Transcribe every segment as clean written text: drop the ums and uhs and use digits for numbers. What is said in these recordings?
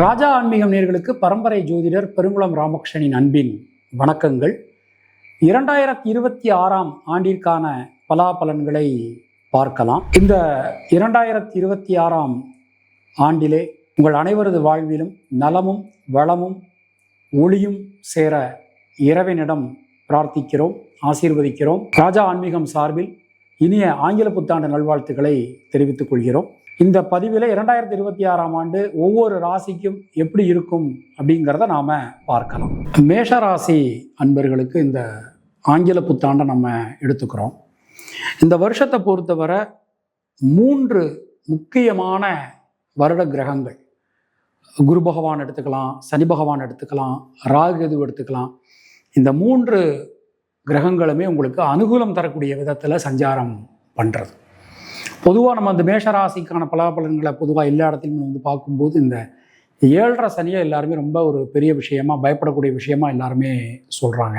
ராஜா ஆன்மீகம் நேயர்களுக்கு பரம்பரை ஜோதிடர் பெருங்குளம் ராமகிருஷ்ணனின் அன்பின் வணக்கங்கள். 2026 ஆண்டிற்கான பலாபலன்களை பார்க்கலாம். இந்த 2026 ஆண்டிலே உங்கள் அனைவரது வாழ்விலும் நலமும் வளமும் ஒளியும் சேர இறைவனிடம் பிரார்த்திக்கிறோம், ஆசீர்வதிக்கிறோம். ராஜா ஆன்மீகம் சார்பில் இனிய ஆங்கில புத்தாண்டு நல்வாழ்த்துக்களை தெரிவித்துக் கொள்கிறோம். இந்த பதிவில் 2026 ஆண்டு ஒவ்வொரு ராசிக்கும் எப்படி இருக்கும் அப்படிங்கிறத நாம் பார்க்கலாம். மேஷ ராசி அன்பர்களுக்கு இந்த ஆங்கில புத்தாண்டை நம்ம எடுத்துக்கிறோம். இந்த வருஷத்தை பொறுத்தவரை 3 முக்கியமான வருட கிரகங்கள், குரு பகவான் எடுத்துக்கலாம், சனி பகவான் எடுத்துக்கலாம், ராகு கேது எடுத்துக்கலாம். இந்த 3 கிரகங்களுமே உங்களுக்கு அனுகூலம் தரக்கூடிய விதத்தில் சஞ்சாரம் பண்ணுறது. பொதுவாக நம்ம அந்த மேஷராசிக்கான பலாபலன்களை பொதுவாக எல்லா இடத்துலையும் பார்க்கும்போது இந்த 7.5 சனியை எல்லாருமே ரொம்ப ஒரு பெரிய விஷயமா, பயப்படக்கூடிய விஷயமா எல்லாருமே சொல்கிறாங்க.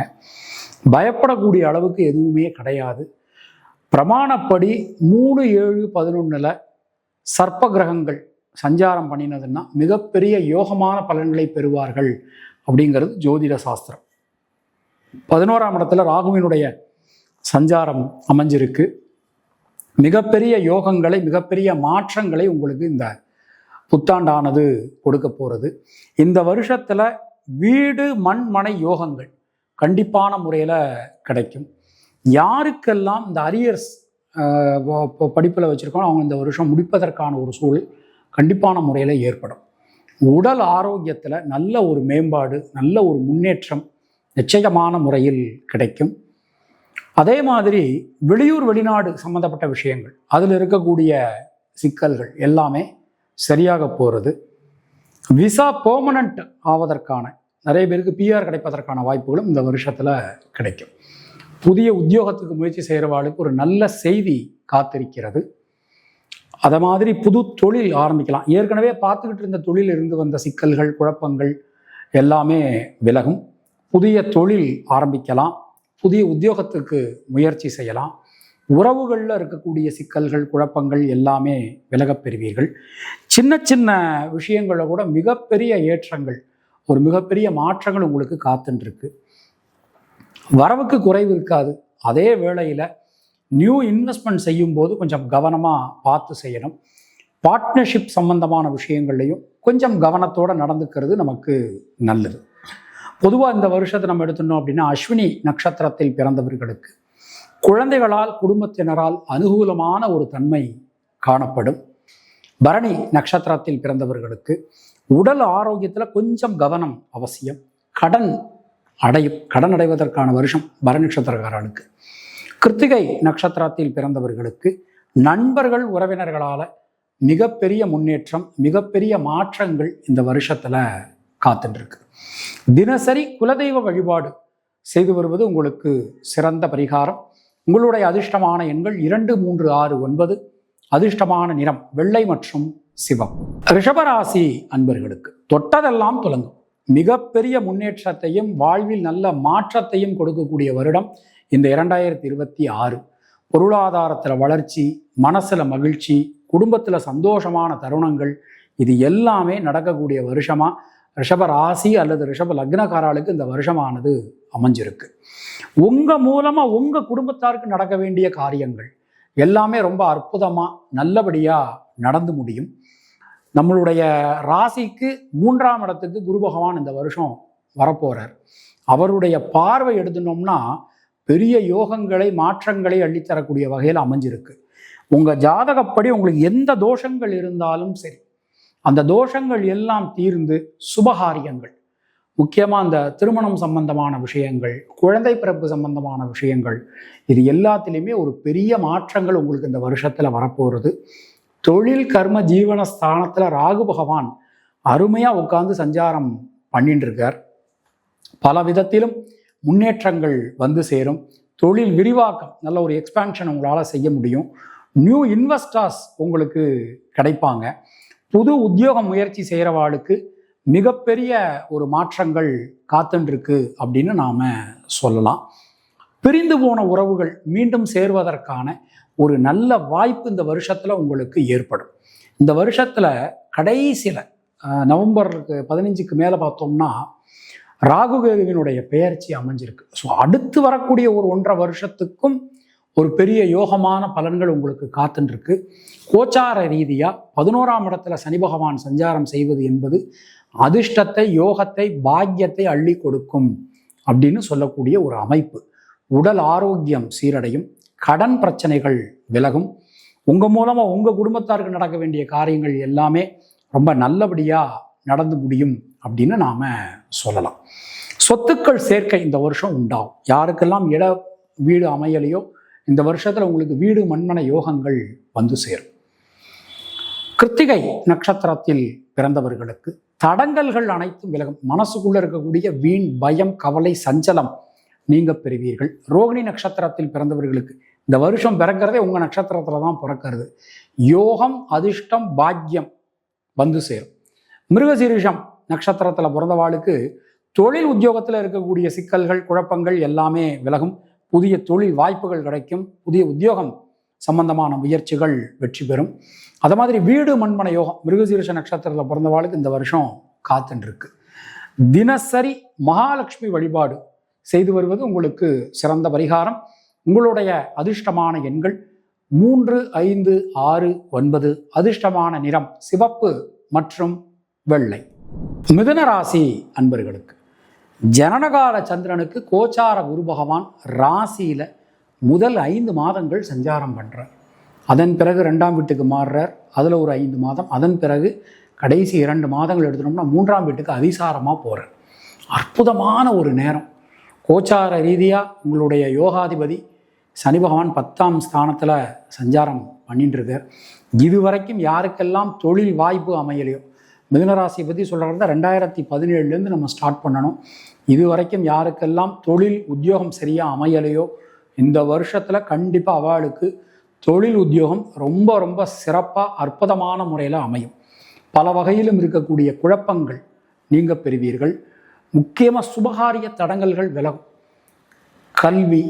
பயப்படக்கூடிய அளவுக்கு எதுவுமே கிடையாது. பிரமாணப்படி 3, 7, 11 சர்ப்ப கிரகங்கள் சஞ்சாரம் பண்ணினதுன்னா மிகப்பெரிய யோகமான பலன்களை பெறுவார்கள் அப்படிங்கிறது ஜோதிட சாஸ்திரம். 11ஆம் இடத்துல ராகுவினுடைய சஞ்சாரம் அமைஞ்சிருக்கு. மிகப்பெரிய யோகங்களை, மிகப்பெரிய மாற்றங்களை உங்களுக்கு இந்த புத்தாண்டானது கொடுக்க போகிறது. இந்த வருஷத்தில் வீடு மண் மனை யோகங்கள் கண்டிப்பான முறையில் கிடைக்கும். யாருக்கெல்லாம் இந்த அரியர்ஸ் படிப்பில் வச்சுருக்கோம் அவங்க இந்த வருஷம் முடிப்பதற்கான ஒரு சூழல் கண்டிப்பான முறையில் ஏற்படும். உடல் ஆரோக்கியத்தில் நல்ல ஒரு மேம்பாடு, நல்ல ஒரு முன்னேற்றம் நிச்சயமான முறையில் கிடைக்கும். அதே மாதிரி வெளியூர் வெளிநாடு சம்மந்தப்பட்ட விஷயங்கள், அதில் இருக்கக்கூடிய சிக்கல்கள் எல்லாமே சரியாக போகிறது. விசா பெர்மனண்ட் ஆவதற்கான, நிறைய பேருக்கு பிஆர் கிடைப்பதற்கான வாய்ப்புகளும் இந்த வருஷத்தில் கிடைக்கும். புதிய உத்தியோகத்துக்கு முயற்சி செய்கிறவாளுக்கு ஒரு நல்ல செய்தி காத்திருக்கிறது. அதை மாதிரி புது தொழில் ஆரம்பிக்கலாம். ஏற்கனவே பார்த்துக்கிட்டு இருந்த தொழில் இருந்து வந்த சிக்கல்கள், குழப்பங்கள் எல்லாமே விலகும். புதிய தொழில் ஆரம்பிக்கலாம், புதிய உத்தியோகத்துக்கு முயற்சி செய்யலாம். உறவுகளில் இருக்கக்கூடிய சிக்கல்கள், குழப்பங்கள் எல்லாமே விலகப் பெறுவீர்கள். சின்ன சின்ன விஷயங்களில் கூட மிகப்பெரிய ஏற்றங்கள், ஒரு மிகப்பெரிய மாற்றங்கள் உங்களுக்கு காத்துருக்கு. வரவுக்கு குறைவு இருக்காது. அதே வேளையில் நியூ இன்வெஸ்ட்மெண்ட் செய்யும்போது கொஞ்சம் கவனமாக பார்த்து செய்யணும். பார்ட்னர்ஷிப் சம்பந்தமான விஷயங்கள்லையும் கொஞ்சம் கவனத்தோடு நடந்துக்கிறது நமக்கு நல்லது. பொதுவாக இந்த வருஷத்தை நம்ம எடுத்துட்டோம் அப்படின்னா அஸ்வினி நட்சத்திரத்தில் பிறந்தவர்களுக்கு குழந்தைகளால், குடும்பத்தினரால் அனுகூலமான ஒரு தன்மை காணப்படும். பரணி நட்சத்திரத்தில் பிறந்தவர்களுக்கு உடல் ஆரோக்கியத்தில் கொஞ்சம் கவனம் அவசியம். கடன் அடைவதற்கான வருஷம் பரணி நட்சத்திரக்காரர்களுக்கு. கிருத்திகை நட்சத்திரத்தில் பிறந்தவர்களுக்கு நண்பர்கள், உறவினர்களால் மிகப்பெரிய முன்னேற்றம், மிகப்பெரிய மாற்றங்கள் இந்த வருஷத்தில் காத்துட்டுருக்கு. தினசரி குலதெய்வ வழிபாடு செய்து வருவது உங்களுக்கு சிறந்த பரிகாரம். உங்களுடைய அதிர்ஷ்டமான எண்கள் 2, 3, 6, 9. அதிர்ஷ்டமான நிறம் வெள்ளை மற்றும் சிவப்பு. ரிஷபராசி அன்பர்களுக்கு தொட்டதெல்லாம் துலங்கும். மிகப்பெரிய முன்னேற்றத்தையும் வாழ்வில் நல்ல மாற்றத்தையும் கொடுக்கக்கூடிய வருடம் இந்த 2026. பொருளாதாரத்தில் வளர்ச்சி, மனசுல மகிழ்ச்சி, குடும்பத்தில் சந்தோஷமான தருணங்கள், இது எல்லாமே நடக்கக்கூடிய வருஷமா ரிஷப ராசி அல்லது ரிஷப லக்னக்காரர்களுக்கு இந்த வருஷமானது அமைஞ்சிருக்கு. உங்கள் மூலமாக உங்கள் குடும்பத்தாருக்கு நடக்க வேண்டிய காரியங்கள் எல்லாமே ரொம்ப அற்புதமாக நல்லபடியாக நடந்து முடியும். நம்மளுடைய ராசிக்கு 3ஆம் இடத்துக்கு குரு பகவான் இந்த வருஷம் வரப்போகிறார். அவருடைய பார்வை எடுத்துனோம்னா பெரிய யோகங்களை, மாற்றங்களை அள்ளித்தரக்கூடிய வகையில் அமைஞ்சிருக்கு. உங்கள் ஜாதகப்படி உங்களுக்கு எந்த தோஷங்கள் இருந்தாலும் சரி, அந்த தோஷங்கள் எல்லாம் தீர்ந்து சுபகாரியங்கள், முக்கியமாக அந்த திருமணம் சம்பந்தமான விஷயங்கள், குழந்தை பிறப்பு சம்பந்தமான விஷயங்கள், இது எல்லாத்திலையுமே ஒரு பெரிய மாற்றங்கள் உங்களுக்கு இந்த வருஷத்தில் வரப்போகிறது. தொழில் கர்ம ஜீவன ஸ்தானத்தில் ராகு பகவான் அருமையாக உட்கார்ந்து சஞ்சாரம் பண்ணிட்டு இருக்கார். பல விதத்திலும் முன்னேற்றங்கள் வந்து சேரும். தொழில் விரிவாக்கம், நல்ல ஒரு எக்ஸ்பான்ஷன் உங்களால் செய்ய முடியும். நியூ இன்வெஸ்டர்ஸ் உங்களுக்கு கிடைப்பாங்க. புது உத்தியோக முயற்சி செய்கிறவாளுக்கு மிகப்பெரிய ஒரு மாற்றங்கள் காத்துருக்கு அப்படின்னு நாம் சொல்லலாம். பிரிந்து போன உறவுகள் மீண்டும் சேர்வதற்கான ஒரு நல்ல வாய்ப்பு இந்த வருஷத்தில் உங்களுக்கு ஏற்படும். இந்த வருஷத்தில் கடைசியில் நவம்பர் 15க்கு மேலே பார்த்தோம்னா ராகுகேதுவினுடைய பெயர்ச்சி அமைஞ்சிருக்கு. ஸோ அடுத்து வரக்கூடிய ஒரு 1.5 வருஷத்துக்கும் ஒரு பெரிய யோகமான பலன்கள் உங்களுக்கு காத்துருக்கு. கோச்சார ரீதியாக 11ஆம் இடத்துல சனி பகவான் சஞ்சாரம் செய்வது என்பது அதிர்ஷ்டத்தை, யோகத்தை, பாக்கியத்தை அள்ளி கொடுக்கும் அப்படின்னு சொல்லக்கூடிய ஒரு அமைப்பு. உடல் ஆரோக்கியம் சீரடையும், கடன் பிரச்சனைகள் விலகும், உங்கள் மூலமாக உங்கள் குடும்பத்தாருக்கு நடக்க வேண்டிய காரியங்கள் எல்லாமே ரொம்ப நல்லபடியாக நடந்து முடியும் அப்படின்னு நாம் சொல்லலாம். சொத்துக்கள் சேர்க்கை இந்த வருஷம் உண்டாகும். யாருக்கெல்லாம் வீடு அமையலையோ இந்த வருஷத்தில் உங்களுக்கு வீடு மண்மனை யோகங்கள் வந்து சேரும். கிருத்திகை நட்சத்திரத்தில் பிறந்தவர்களுக்கு தடங்கல்கள் அனைத்தும் விலகும். மனசுக்குள்ள இருக்கக்கூடிய வீண் பயம், கவலை, சஞ்சலம் நீங்க பெறுவீர்கள். ரோகிணி நட்சத்திரத்தில் பிறந்தவர்களுக்கு இந்த வருஷம் பிறக்கிறதே உங்க நட்சத்திரத்துல தான் பிறக்கிறது. யோகம், அதிர்ஷ்டம், பாக்கியம் வந்து சேரும். மிருகசீரிஷம் நட்சத்திரத்துல பிறந்தவாளுக்கு தொழில் உத்தியோகத்தில் இருக்கக்கூடிய சிக்கல்கள், குழப்பங்கள் எல்லாமே விலகும். புதிய தொழில் வாய்ப்புகள் கிடைக்கும். புதிய உத்தியோகம் சம்பந்தமான முயற்சிகள் வெற்றி பெறும். அது மாதிரி வீடு மண்மனை யோகம் மிருகசீரிஷ நட்சத்திரத்தில் பிறந்தவாளுக்கு இந்த வருஷம் காத்துருக்கு. தினசரி மகாலட்சுமி வழிபாடு செய்து வருவது உங்களுக்கு சிறந்த பரிகாரம். உங்களுடைய அதிர்ஷ்டமான எண்கள் 3, 5, 6, 9. அதிர்ஷ்டமான நிறம் சிவப்பு மற்றும் வெள்ளை. மிதுன ராசி அன்பர்களுக்கு ஜனனகால சந்திரனுக்கு கோச்சார குரு பகவான் ராசியில முதல் 5 மாதங்கள் சஞ்சாரம் பண்றார். அதன் பிறகு 2ஆம் வீட்டுக்கு மாறுறார், அதுல ஒரு 5 மாதம். அதன் பிறகு கடைசி 2 மாதங்கள் எடுத்துட்டோம்னா 3ஆம் வீட்டுக்கு அதிசாரமா போறார். அற்புதமான ஒரு நேரம். கோச்சார ரீதியா உங்களுடைய யோகாதிபதி சனி பகவான் 10ஆம் ஸ்தானத்துல சஞ்சாரம் பண்ணிட்டு இருக்கார். இதுவரைக்கும் யாருக்கெல்லாம் தொழில் வாய்ப்பு அமையலையோ, மிதுனராசியை பற்றி சொல்கிறத 2017 நம்ம ஸ்டார்ட் பண்ணணும். இது வரைக்கும் யாருக்கெல்லாம் தொழில் உத்தியோகம் சரியாக அமையலையோ இந்த வருஷத்தில் கண்டிப்பாக அவளுக்கு தொழில் உத்தியோகம் ரொம்ப ரொம்ப சிறப்பாக அற்புதமான முறையில் அமையும். பல வகையிலும் இருக்கக்கூடிய குழப்பங்கள் நீங்க பெறுவீர்கள். முக்கியமாக சுபகாரிய தடங்கல்கள் விலகும். கல்வி,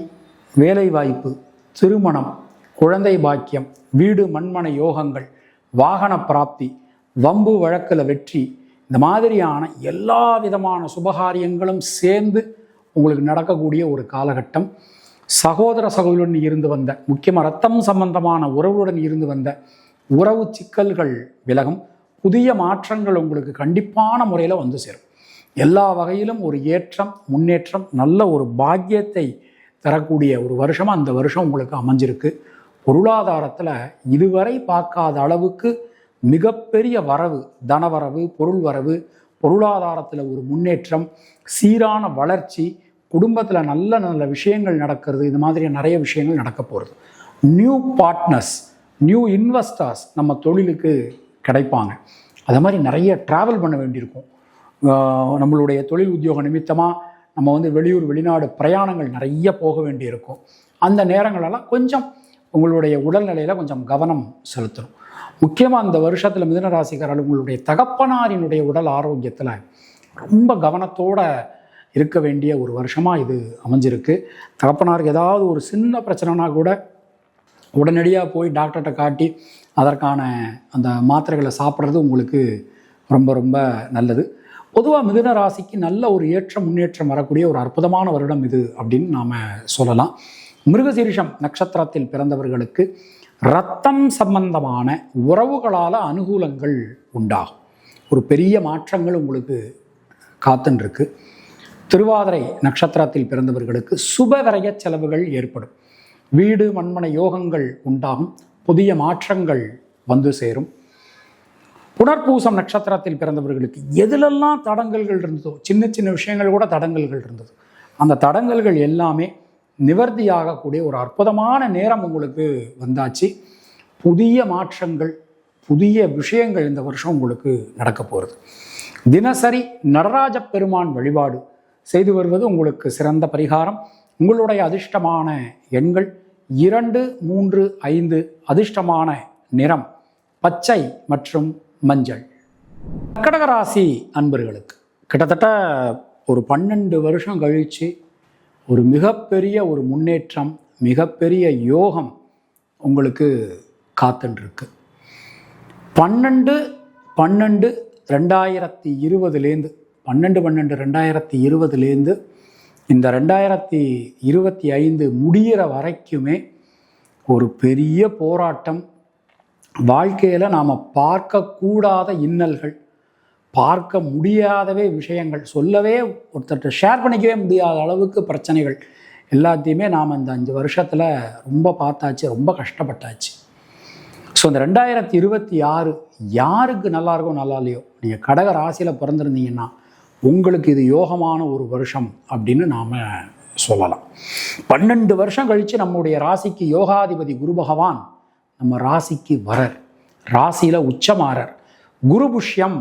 வேலைவாய்ப்பு, திருமணம், குழந்தை பாக்கியம், வீடு மண்மனை யோகங்கள், வாகன பிராப்தி, வம்பு வழக்கில் வெற்றி, இந்த மாதிரியான எல்லா விதமான சுபகாரியங்களும் சேர்ந்து உங்களுக்கு நடக்கக்கூடிய ஒரு காலகட்டம். சகோதர சகோதரன் இருந்து வந்த, முக்கியமாக ரத்தம் சம்பந்தமான உறவுடன் இருந்து வந்த உறவு சிக்கல்கள் விலகும். புதிய மாற்றங்கள் உங்களுக்கு கண்டிப்பான முறையில் வந்து சேரும். எல்லா வகையிலும் ஒரு ஏற்றம், முன்னேற்றம், நல்ல ஒரு பாக்கியத்தை தரக்கூடிய ஒரு வருஷமாக அந்த வருஷம் உங்களுக்கு அமைஞ்சிருக்கு. பொருளாதாரத்தில் இதுவரை பார்க்காத அளவுக்கு மிகப்பெரிய வரவு, தனவரவு, பொருள் வரவு, பொருளாதாரத்தில் ஒரு முன்னேற்றம், சீரான வளர்ச்சி, குடும்பத்தில் நல்ல நல்ல விஷயங்கள் நடக்கிறது. இது மாதிரி நிறைய விஷயங்கள் நடக்க போகிறது. நியூ பார்ட்னர்ஸ், நியூ இன்வெஸ்டர்ஸ் நம்ம தொழிலுக்கு கிடைப்பாங்க. அது மாதிரி நிறைய ட்ராவல் பண்ண வேண்டியிருக்கும். நம்மளுடைய தொழில் உத்தியோக நிமித்தமாக நம்ம வெளியூர், வெளிநாடு பிரயாணங்கள் நிறைய போக வேண்டியிருக்கும். அந்த நேரங்களெல்லாம் கொஞ்சம் உங்களுடைய உடல்நிலையில் கொஞ்சம் கவனம் செலுத்தணும். முக்கியமாக அந்த வருஷத்தில் மிதுன ராசிக்காரர்கள் உங்களுடைய தகப்பனாரினுடைய உடல் ஆரோக்கியத்தில் ரொம்ப கவனத்தோடு இருக்க வேண்டிய ஒரு வருஷமாக இது அமைஞ்சிருக்கு. தகப்பனாருக்கு ஏதாவது ஒரு சின்ன பிரச்சனைனா கூட உடனடியாக போய் டாக்டர்கிட்ட காட்டி அதற்கான அந்த மாத்திரைகளை சாப்பிட்றது உங்களுக்கு ரொம்ப ரொம்ப நல்லது. பொதுவாக மிதுன ராசிக்கு நல்ல ஒரு ஏற்றம், முன்னேற்றம் வரக்கூடிய ஒரு அற்புதமான வருடம் இது அப்படின்னு நாம் சொல்லலாம். மிருகசீரிஷம் நட்சத்திரத்தில் பிறந்தவர்களுக்கு இரத்தம் சம்பந்தமான உறவுகளால் அனுகூலங்கள் உண்டாகும். ஒரு பெரிய மாற்றங்கள் உங்களுக்கு காத்துருக்கு. திருவாதிரை நட்சத்திரத்தில் பிறந்தவர்களுக்கு சுபவிரய செலவுகள் ஏற்படும். வீடு மண்மனை யோகங்கள் உண்டாகும். புதிய மாற்றங்கள் வந்து சேரும். புனர்பூசம் நட்சத்திரத்தில் பிறந்தவர்களுக்கு எதிலெல்லாம் தடங்கல்கள் இருந்ததோ, சின்ன சின்ன விஷயங்கள் கூட தடங்கல்கள் இருந்தது, அந்த தடங்கல்கள் எல்லாமே நிவர்த்தியாகக்கூடிய ஒரு அற்புதமான நேரம் உங்களுக்கு வந்தாச்சு. புதிய மாற்றங்கள், புதிய விஷயங்கள் இந்த வருஷம் உங்களுக்கு நடக்க போகிறது. தினசரி நடராஜ பெருமான் வழிபாடு செய்து வருவது உங்களுக்கு சிறந்த பரிகாரம். உங்களுடைய அதிர்ஷ்டமான எண்கள் 2, 3, 5. அதிர்ஷ்டமான நிறம் பச்சை மற்றும் மஞ்சள். கர்க்கடக ராசி அன்பர்களுக்கு கிட்டத்தட்ட ஒரு 12 வருஷம் கழித்து ஒரு மிகப்பெரிய ஒரு முன்னேற்றம், மிகப்பெரிய யோகம் உங்களுக்கு காத்துருக்கு. 12, 2020லேருந்து 12/12/2020லேருந்து இந்த 2025 முடிகிற வரைக்குமே ஒரு பெரிய போராட்டம். வாழ்க்கையில் நாம் பார்க்கக்கூடாத இன்னல்கள், பார்க்க முடியாதவே விஷயங்கள், சொல்லவே ஒருத்தர்கிட்ட ஷேர் பண்ணிக்கவே முடியாத அளவுக்கு பிரச்சனைகள் எல்லாத்தையுமே நாம் இந்த 5 வருஷத்தில் ரொம்ப பார்த்தாச்சு, ரொம்ப கஷ்டப்பட்டாச்சு. ஸோ இந்த 2026 யாருக்கு நல்லா இருக்கோ நல்லா இல்லையோ, நீங்கள் கடக ராசியில் பிறந்திருந்தீங்கன்னா உங்களுக்கு இது யோகமான ஒரு வருஷம் அப்படின்னு நாம் சொல்லலாம். 12 வருஷம் கழித்து நம்முடைய ராசிக்கு யோகாதிபதி குரு பகவான் நம்ம ராசிக்கு வரர், ராசியில் உச்சமாறர். குரு புஷ்யம்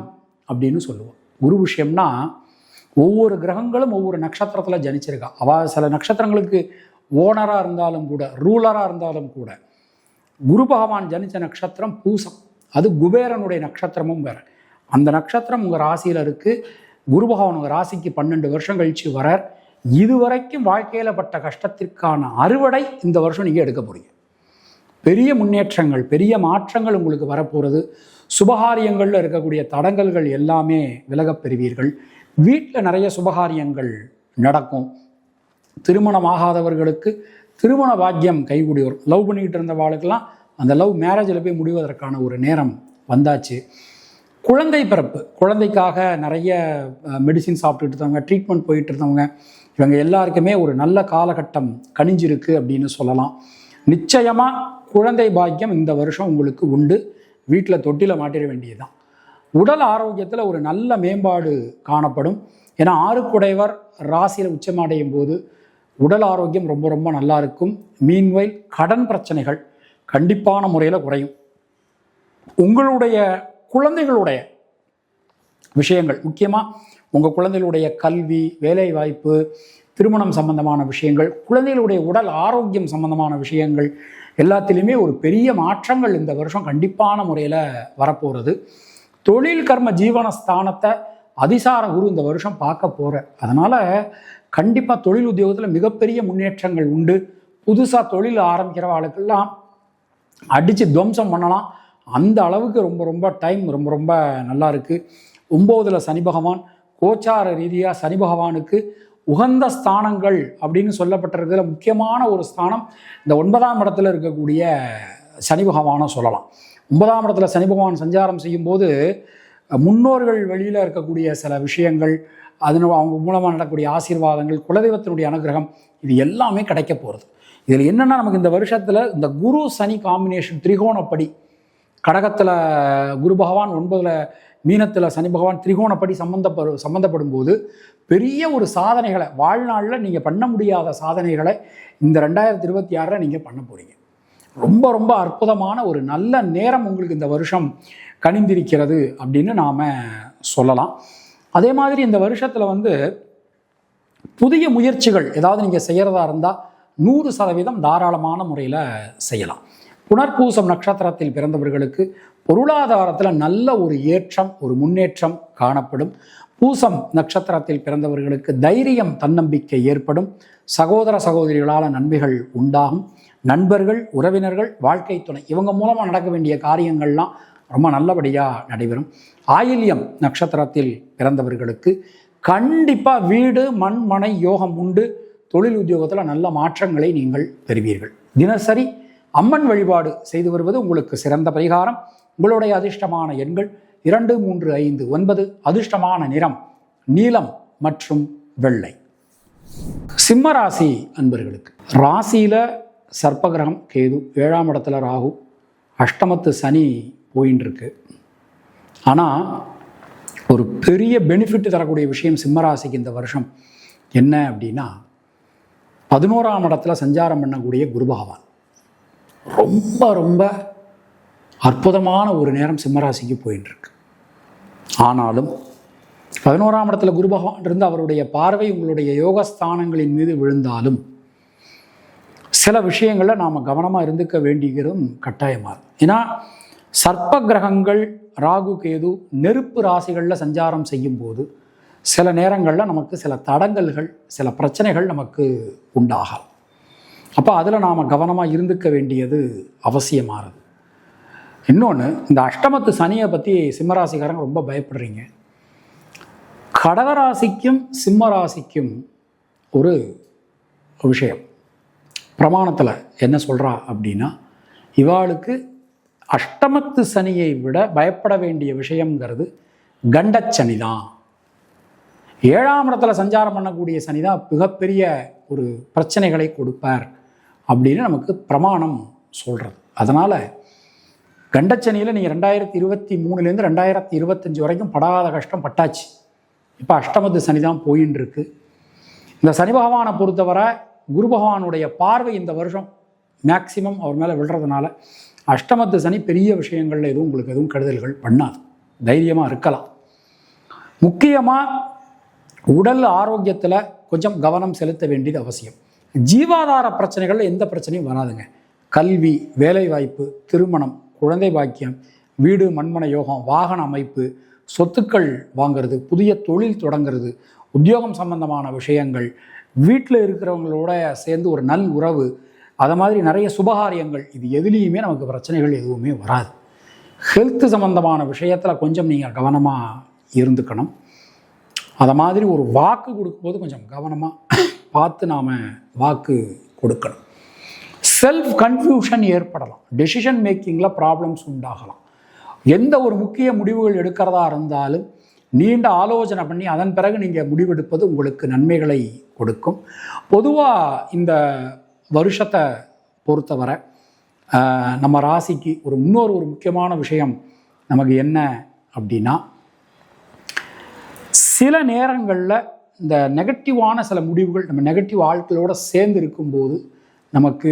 அப்படின்னு சொல்லுவோம். குரு புஷ்யம்னா ஒவ்வொரு கிரகங்களும் ஒவ்வொரு நட்சத்திரத்தில் ஜனிச்சிருக்கா. அவள் சில நட்சத்திரங்களுக்கு ஓனராக இருந்தாலும் கூட, ரூலராக இருந்தாலும் கூட, குரு பகவான் ஜனித்த நட்சத்திரம் பூசம், அது குபேரனுடைய நட்சத்திரமும் வேறு. அந்த நட்சத்திரம் உங்கள் ராசியில் இருக்குது. குரு பகவான் உங்கள் ராசிக்கு 12 வருஷம் கழித்து வரார். இதுவரைக்கும் வாழ்க்கையில் பட்ட கஷ்டத்திற்கான அறுவடை இந்த வருஷம் நீங்கள் எடுக்க போகிறீங்க. பெரிய முன்னேற்றங்கள், பெரிய மாற்றங்கள் உங்களுக்கு வரப்போகிறது. சுபகாரியங்களில் இருக்கக்கூடிய தடங்கல்கள் எல்லாமே விலகப் பெறுவீர்கள். வீட்டில் நிறைய சுபகாரியங்கள் நடக்கும். திருமணமாகாதவர்களுக்கு திருமண பாக்கியம் கைகூடி வரும். லவ் பண்ணிக்கிட்டு இருந்த வாழ்க்கெல்லாம் அந்த லவ் மேரேஜில் போய் முடிவதற்கான ஒரு நேரம் வந்தாச்சு. குழந்தை பிறப்பு, குழந்தைக்காக நிறைய மெடிசின் சாப்பிட்டுட்டு இருந்தவங்க, ட்ரீட்மெண்ட் போயிட்டு இருந்தவங்க, இவங்க எல்லாருக்குமே ஒரு நல்ல காலகட்டம் கனிஞ்சிருக்கு அப்படின்னு சொல்லலாம். நிச்சயமாக குழந்தை பாக்கியம் இந்த வருஷம் உங்களுக்கு உண்டு. வீட்டில் தொட்டியில் மாட்டிட வேண்டியதுதான். உடல் ஆரோக்கியத்தில் ஒரு நல்ல மேம்பாடு காணப்படும். ஏன்னா 6 ராசியில் உச்சமடையும் போது உடல் ஆரோக்கியம் ரொம்ப ரொம்ப நல்லா இருக்கும். மீன்வைல் கடன் பிரச்சனைகள் கண்டிப்பான முறையில் குறையும். உங்களுடைய குழந்தைகளுடைய விஷயங்கள், முக்கியமாக உங்கள் குழந்தைகளுடைய கல்வி, வேலை வாய்ப்பு, திருமணம் சம்பந்தமான விஷயங்கள், குழந்தைகளுடைய உடல் ஆரோக்கியம் சம்பந்தமான விஷயங்கள் எல்லாத்திலையுமே ஒரு பெரிய மாற்றங்கள் இந்த வருஷம் கண்டிப்பான முறையில் வரப்போகிறது. தொழில் கர்ம ஜீவனஸ்தானத்தை அதிசார குரு இந்த வருஷம் பார்க்க போகிறார். அதனால் கண்டிப்பாக தொழில் உத்தியோகத்தில் மிகப்பெரிய முன்னேற்றங்கள் உண்டு. புதுசாக தொழில் ஆரம்பிக்கிறவர்களுக்கெல்லாம் அடித்து துவம்சம் பண்ணலாம். அந்த அளவுக்கு ரொம்ப ரொம்ப டைம் ரொம்ப ரொம்ப நல்லா இருக்குது. 9ல் சனி பகவான், கோச்சார ரீதியாக சனி பகவானுக்கு உகந்த ஸ்தானங்கள் அப்படின்னு சொல்லப்பட்டிருக்கிறதுல முக்கியமான ஒரு ஸ்தானம் இந்த 9ஆம் இடத்துல இருக்கக்கூடிய சனி பகவானை சொல்லலாம். 9ஆம் இடத்துல சனி பகவான் சஞ்சாரம் செய்யும்போது முன்னோர்கள் வழியில் இருக்கக்கூடிய சில விஷயங்கள், அதனால் அவங்க மூலமாக நடக்கக்கூடிய ஆசீர்வாதங்கள், குலதெய்வத்தினுடைய அனுகிரகம், இது எல்லாமே கிடைக்க போகிறது. இதில் என்னென்னா, நமக்கு இந்த வருஷத்தில் இந்த குரு சனி காம்பினேஷன் திரிகோணப்படி, கடகத்தில் குரு பகவான், 9ல் மீனத்தில் சனி பகவான் திரிகோணப்படி சம்மந்தப்படும் போது பெரிய ஒரு சாதனைகளை, வாழ்நாளில் நீங்கள் பண்ண முடியாத சாதனைகளை இந்த 2026 நீங்கள் பண்ண போகிறீங்க. ரொம்ப ரொம்ப அற்புதமான ஒரு நல்ல நேரம் உங்களுக்கு இந்த வருஷம் கனிந்திருக்கிறது அப்படின்னு நாம் சொல்லலாம். அதே மாதிரி இந்த வருஷத்தில் புதிய முயற்சிகள் ஏதாவது நீங்கள் செய்கிறதா இருந்தால் 100% தாராளமான முறையில் செய்யலாம். புனர்பூசம் நட்சத்திரத்தில் பிறந்தவர்களுக்கு பொருளாதாரத்தில் நல்ல ஒரு ஏற்றம், ஒரு முன்னேற்றம் காணப்படும். பூசம் நட்சத்திரத்தில் பிறந்தவர்களுக்கு தைரியம், தன்னம்பிக்கை ஏற்படும். சகோதர சகோதரிகளால் நன்மைகள் உண்டாகும். நண்பர்கள், உறவினர்கள், வாழ்க்கை துணை, இவங்க மூலமாக நடக்க வேண்டிய காரியங்கள்லாம் ரொம்ப நல்லபடியாக நடைபெறும். ஆயில்யம் நட்சத்திரத்தில் பிறந்தவர்களுக்கு கண்டிப்பாக வீடு, மண், மனை யோகம் உண்டு. தொழில் உத்தியோகத்தில் நல்ல மாற்றங்களை நீங்கள் பெறுவீர்கள். தினசரி அம்மன் வழிபாடு செய்து வருவது உங்களுக்கு சிறந்த பரிகாரம். உங்களுடைய அதிர்ஷ்டமான எண்கள் 2, 3, 5, 9. அதிர்ஷ்டமான நிறம் நீலம் மற்றும் வெள்ளை. சிம்ம ராசி அன்பர்களுக்கு ராசியில் சர்ப்பகிரகம் கேது, 7ஆம் இடத்துல ராகு, அஷ்டமத்து சனி போயின்னு இருக்கு. ஆனால் ஒரு பெரிய பெனிஃபிட் தரக்கூடிய விஷயம் சிம்மராசிக்கு இந்த வருஷம் என்ன அப்படின்னா, 11ஆம் இடத்துல சஞ்சாரம் பண்ணக்கூடிய குரு பகவான் ரொம்ப ரொம்ப அற்புதமான ஒரு நேரம் சிம்மராசிக்கு போயின்னு இருக்கு. ஆனாலும் 11ஆம் இடத்துல குரு பகவான் இருந்து அவருடைய பார்வை உங்களுடைய யோகஸ்தானங்களின் மீது விழுந்தாலும் சில விஷயங்களில் நாம் கவனமாக இருந்துக்க வேண்டியதும் கட்டாயமாக இருக்கும். ஏன்னா சர்ப்ப கிரகங்கள் ராகு கேது நெருப்பு ராசிகளில் சஞ்சாரம் செய்யும் போது சில நேரங்களில் நமக்கு சில தடங்கல்கள், சில பிரச்சனைகள் நமக்கு உண்டாகலாம். அப்போ அதில் நாம் கவனமாக இருந்துக்க வேண்டியது அவசியமானது. இன்னொன்று, இந்த அஷ்டமத்து சனியை பற்றி சிம்மராசிக்காரங்க ரொம்ப பயப்படுறீங்க. கடகராசிக்கும் சிம்ம ராசிக்கும் ஒரு விஷயம் பிரமாணத்தில் என்ன சொல்கிறா அப்படின்னா, இவாளுக்கு அஷ்டமத்து சனியை விட பயப்பட வேண்டிய விஷயங்கிறது கண்டச்சனி தான். 7ஆம் இடத்துல சஞ்சாரம் பண்ணக்கூடிய சனி தான் மிகப்பெரிய ஒரு பிரச்சனைகளை கொடுப்பார் அப்படின்னு நமக்கு பிரமாணம் சொல்கிறது. அதனால் கண்டச்சனியில் நீங்கள் 2023 2025 வரைக்கும் படாத கஷ்டம் பட்டாச்சு. இப்போ அஷ்டமத்து சனி தான் போயின்னு இருக்கு. இந்த சனி பகவானை பொறுத்தவரை குரு பகவானுடைய பார்வை இந்த வருஷம் மேக்சிமம் அவர் மேலே விழுறதுனால அஷ்டமத்து சனி பெரிய விஷயங்களில் எதுவும் உங்களுக்கு எதுவும் கெடுதல்கள் பண்ணாது. தைரியமாக இருக்கலாம். முக்கியமாக உடல் ஆரோக்கியத்தில் கொஞ்சம் கவனம் செலுத்த வேண்டியது அவசியம். ஜீவாதார பிரச்சனைகளில் எந்த பிரச்சனையும் வராதுங்க. கல்வி, வேலைவாய்ப்பு, திருமணம், குழந்தை பாக்கியம், வீடு மண்மனை யோகம், வாகன அமைப்பு, சொத்துக்கள் வாங்கிறது, புதிய தொழில் தொடங்கிறது, உத்தியோகம் சம்பந்தமான விஷயங்கள், வீட்டில் இருக்கிறவங்களோட சேர்ந்து ஒரு நல் உறவு, அதை மாதிரி நிறைய சுபகாரியங்கள், இது எதுலேயுமே நமக்கு பிரச்சனைகள் எதுவுமே வராது. ஹெல்த்து சம்பந்தமான விஷயத்தில் கொஞ்சம் நீங்கள் கவனமாக இருந்துக்கணும். அதை மாதிரி ஒரு வாக்கு கொடுக்கும்போது கொஞ்சம் கவனமாக பார்த்து நாம் வாக்கு கொடுக்கணும். செல்ஃப் கன்ஃபியூஷன் ஏற்படலாம். டெசிஷன் மேக்கிங்கில் ப்ராப்ளம்ஸ் உண்டாகலாம். எந்த ஒரு முக்கிய முடிவுகள் எடுக்கிறதா இருந்தாலும் நீண்ட ஆலோசனை பண்ணி அதன் பிறகு நீங்கள் முடிவெடுப்பது உங்களுக்கு நன்மைகளை கொடுக்கும். பொதுவாக இந்த வருஷத்தை பொறுத்தவரை நம்ம ராசிக்கு இன்னொரு முக்கியமான விஷயம் நமக்கு என்ன அப்படின்னா, சில நேரங்களில் இந்த நெகட்டிவான சில முடிவுகள் நம்ம நெகட்டிவ் ஆட்களோடு சேர்ந்து இருக்கும்போது நமக்கு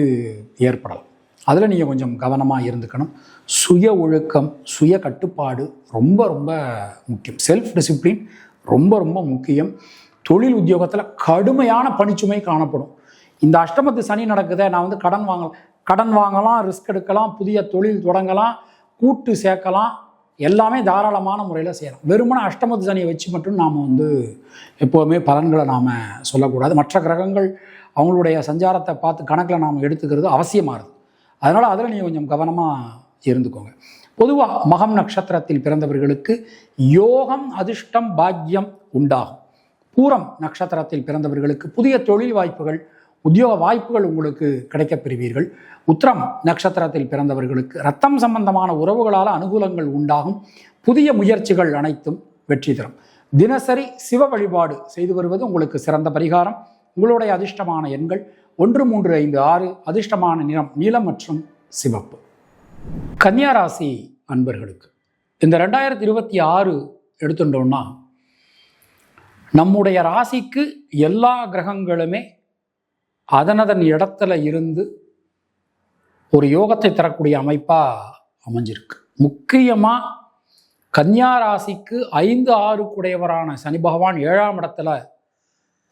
ஏற்படலாம். அதில் நீங்கள் கொஞ்சம் கவனமாக இருந்துக்கணும். சுய ஒழுக்கம், சுய கட்டுப்பாடு ரொம்ப ரொம்ப முக்கியம். செல்ஃப் டிசிப்ளின் ரொம்ப ரொம்ப முக்கியம். தொழில் உத்தியோகத்தில் கடுமையான பணிச்சுமை காணப்படும். இந்த அஷ்டமத்து சனி நடக்குதே, நான் வந்து கடன் வாங்கலாம், ரிஸ்க் எடுக்கலாம், புதிய தொழில் தொடங்கலாம், கூட்டு சேர்க்கலாம், எல்லாமே தாராளமான முறையில் செய்யலாம். வெறுமனே அஷ்டமத்து சனியை வச்சு மட்டும் நாம் வந்து எப்போவுமே பலன்களை நாம் சொல்லக்கூடாது. மற்ற கிரகங்கள் அவங்களுடைய சஞ்சாரத்தை பார்த்து கணக்கில் நாம் எடுத்துக்கிறது அவசியமாகுது. அதனால் அதில் நீங்கள் கொஞ்சம் கவனமாக இருந்துக்கோங்க. பொதுவாக மகம் நட்சத்திரத்தில் பிறந்தவர்களுக்கு யோகம், அதிர்ஷ்டம், பாக்கியம் உண்டாகும். பூரம் நட்சத்திரத்தில் பிறந்தவர்களுக்கு புதிய தொழில் வாய்ப்புகள், உத்தியோக வாய்ப்புகள் உங்களுக்கு கிடைக்கப் பெறுவீர்கள். உத்திரம் நட்சத்திரத்தில் பிறந்தவர்களுக்கு ரத்தம் சம்பந்தமான உறவுகளால் அனுகூலங்கள் உண்டாகும். புதிய முயற்சிகள் அனைத்தும் வெற்றி தரும். தினசரி சிவ வழிபாடு செய்து வருவது உங்களுக்கு சிறந்த பரிகாரம். உங்களுடைய அதிர்ஷ்டமான எண்கள் 1, 3, 5, 6. அதிர்ஷ்டமான நிறம் நீலம் மற்றும் சிவப்பு. கன்னியா ராசி அன்பர்களுக்கு இந்த 2026 எடுத்துட்டோம்னா, நம்முடைய ராசிக்கு எல்லா கிரகங்களுமே அதனதன் இடத்துல இருந்து ஒரு யோகத்தை தரக்கூடிய அமைப்பாக அமைஞ்சிருக்கு. முக்கியமாக கன்னியா ராசிக்கு 5, 6 குடையவரான சனி பகவான் 7ஆம் இடத்துல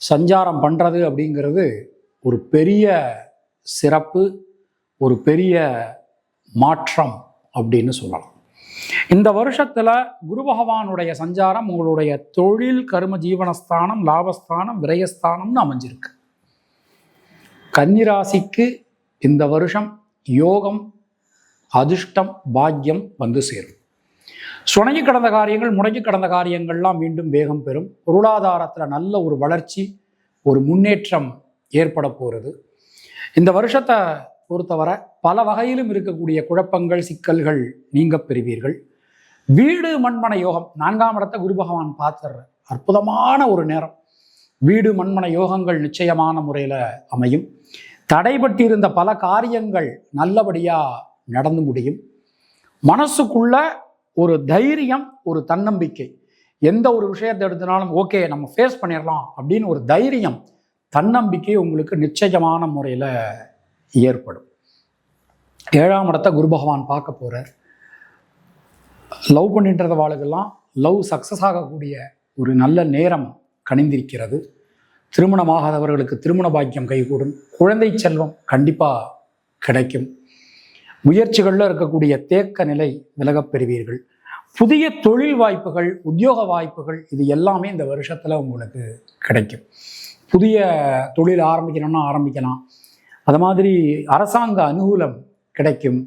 சஞ்சாரம் பண்ணுறது அப்படிங்கிறது ஒரு பெரிய சிறப்பு, ஒரு பெரிய மாற்றம் அப்படின்னு சொல்லலாம். இந்த வருஷத்தில் குரு பகவானுடைய சஞ்சாரம் உங்களுடைய தொழில், கர்ம ஜீவனஸ்தானம், லாபஸ்தானம், விரயஸ்தானம்னு அமைஞ்சிருக்கு. கன்னிராசிக்கு இந்த வருஷம் யோகம், அதிர்ஷ்டம், பாக்கியம் வந்து சேரும். சுணங்கி கடந்த காரியங்கள், முடங்கி கடந்த காரியங்கள்லாம் மீண்டும் வேகம் பெறும். பொருளாதாரத்தில் நல்ல ஒரு வளர்ச்சி, ஒரு முன்னேற்றம் ஏற்பட போகிறது. இந்த வருஷத்தை பொறுத்தவரை பல வகையிலும் இருக்கக்கூடிய குழப்பங்கள், சிக்கல்கள் நீங்க பெறுவீர்கள். வீடு மண்மனை யோகம், 4ஆம் இடத்தை குரு பகவான் பார்த்துடுற அற்புதமான ஒரு நேரம். வீடு மண்மனை யோகங்கள் நிச்சயமான முறையில் அமையும். தடைபட்டிருந்த பல காரியங்கள் நல்லபடியாக நடந்து முடியும். மனசுக்குள்ள ஒரு தைரியம், ஒரு தன்னம்பிக்கை, எந்த ஒரு விஷயத்தை எடுத்தனாலும் ஓகே நம்ம ஃபேஸ் பண்ணிடலாம் அப்படின்னு ஒரு தைரியம், தன்னம்பிக்கை உங்களுக்கு நிச்சயமான முறையில் ஏற்படும். 7ஆம் இடத்தை குரு பகவான் பார்க்க போகிறார். லவ் பண்ணின்றத வாழ்க்கெல்லாம் லவ் சக்ஸஸ் ஆகக்கூடிய ஒரு நல்ல நேரம் கணிந்திருக்கிறது. திருமணமாகாதவர்களுக்கு திருமண பாக்கியம் கைகூடும். குழந்தை செல்வம் கண்டிப்பாக கிடைக்கும். முயற்சிகளில் இருக்கக்கூடிய தேக்க நிலை விலகப் பெறுவீர்கள். புதிய தொழில் வாய்ப்புகள், உத்தியோக வாய்ப்புகள், இது எல்லாமே இந்த வருஷத்தில் உங்களுக்கு கிடைக்கும். புதிய தொழில் ஆரம்பிக்கணும்னா ஆரம்பிக்கலாம். அது மாதிரி அரசாங்க அனுகூலம் கிடைக்கும்.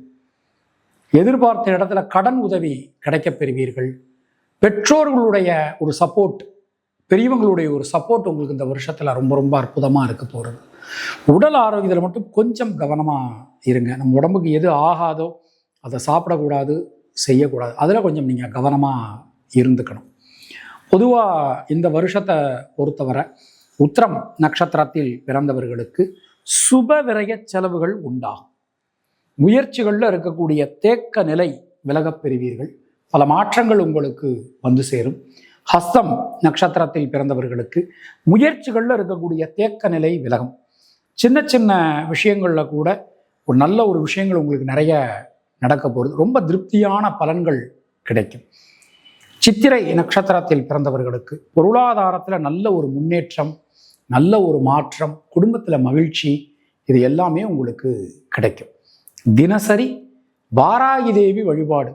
எதிர்பார்த்த இடத்துல கடன் உதவி கிடைக்கப் பெறுவீர்கள். பெற்றோர்களுடைய ஒரு சப்போர்ட், பெரியவங்களுடைய ஒரு சப்போர்ட் உங்களுக்கு இந்த வருஷத்தில் ரொம்ப ரொம்ப அற்புதமாக இருக்க போகிறது. உடல் ஆரோக்கியத்தில் மட்டும் கொஞ்சம் கவனமாக இருங்க. நம்ம உடம்புக்கு எது ஆகாதோ அதை சாப்பிடக்கூடாது, செய்யக்கூடாது. அதில் கொஞ்சம் நீங்கள் கவனமாக இருந்துக்கணும். பொதுவாக இந்த வருஷத்தை பொறுத்தவரை உத்திரம் நட்சத்திரத்தில் பிறந்தவர்களுக்கு சுப விரய செலவுகள் உண்டாகும். முயற்சிகளில் இருக்கக்கூடிய தேக்க நிலை விலகப் பெறுவீர்கள். பல மாற்றங்கள் உங்களுக்கு வந்து சேரும். ஹஸ்தம் நட்சத்திரத்தில் பிறந்தவர்களுக்கு முயற்சிகளில் இருக்கக்கூடிய தேக்க நிலை விலகும். சின்ன சின்ன விஷயங்களில் கூட ஒரு நல்ல ஒரு விஷயங்கள் உங்களுக்கு நிறைய நடக்க போகிறது. ரொம்ப திருப்தியான பலன்கள் கிடைக்கும். சித்திரை நட்சத்திரத்தில் பிறந்தவர்களுக்கு பொருளாதாரத்தில் நல்ல ஒரு முன்னேற்றம், நல்ல ஒரு மாற்றம், குடும்பத்தில் மகிழ்ச்சி, இது எல்லாமே உங்களுக்கு கிடைக்கும். தினசரி வாராகி தேவி வழிபாடு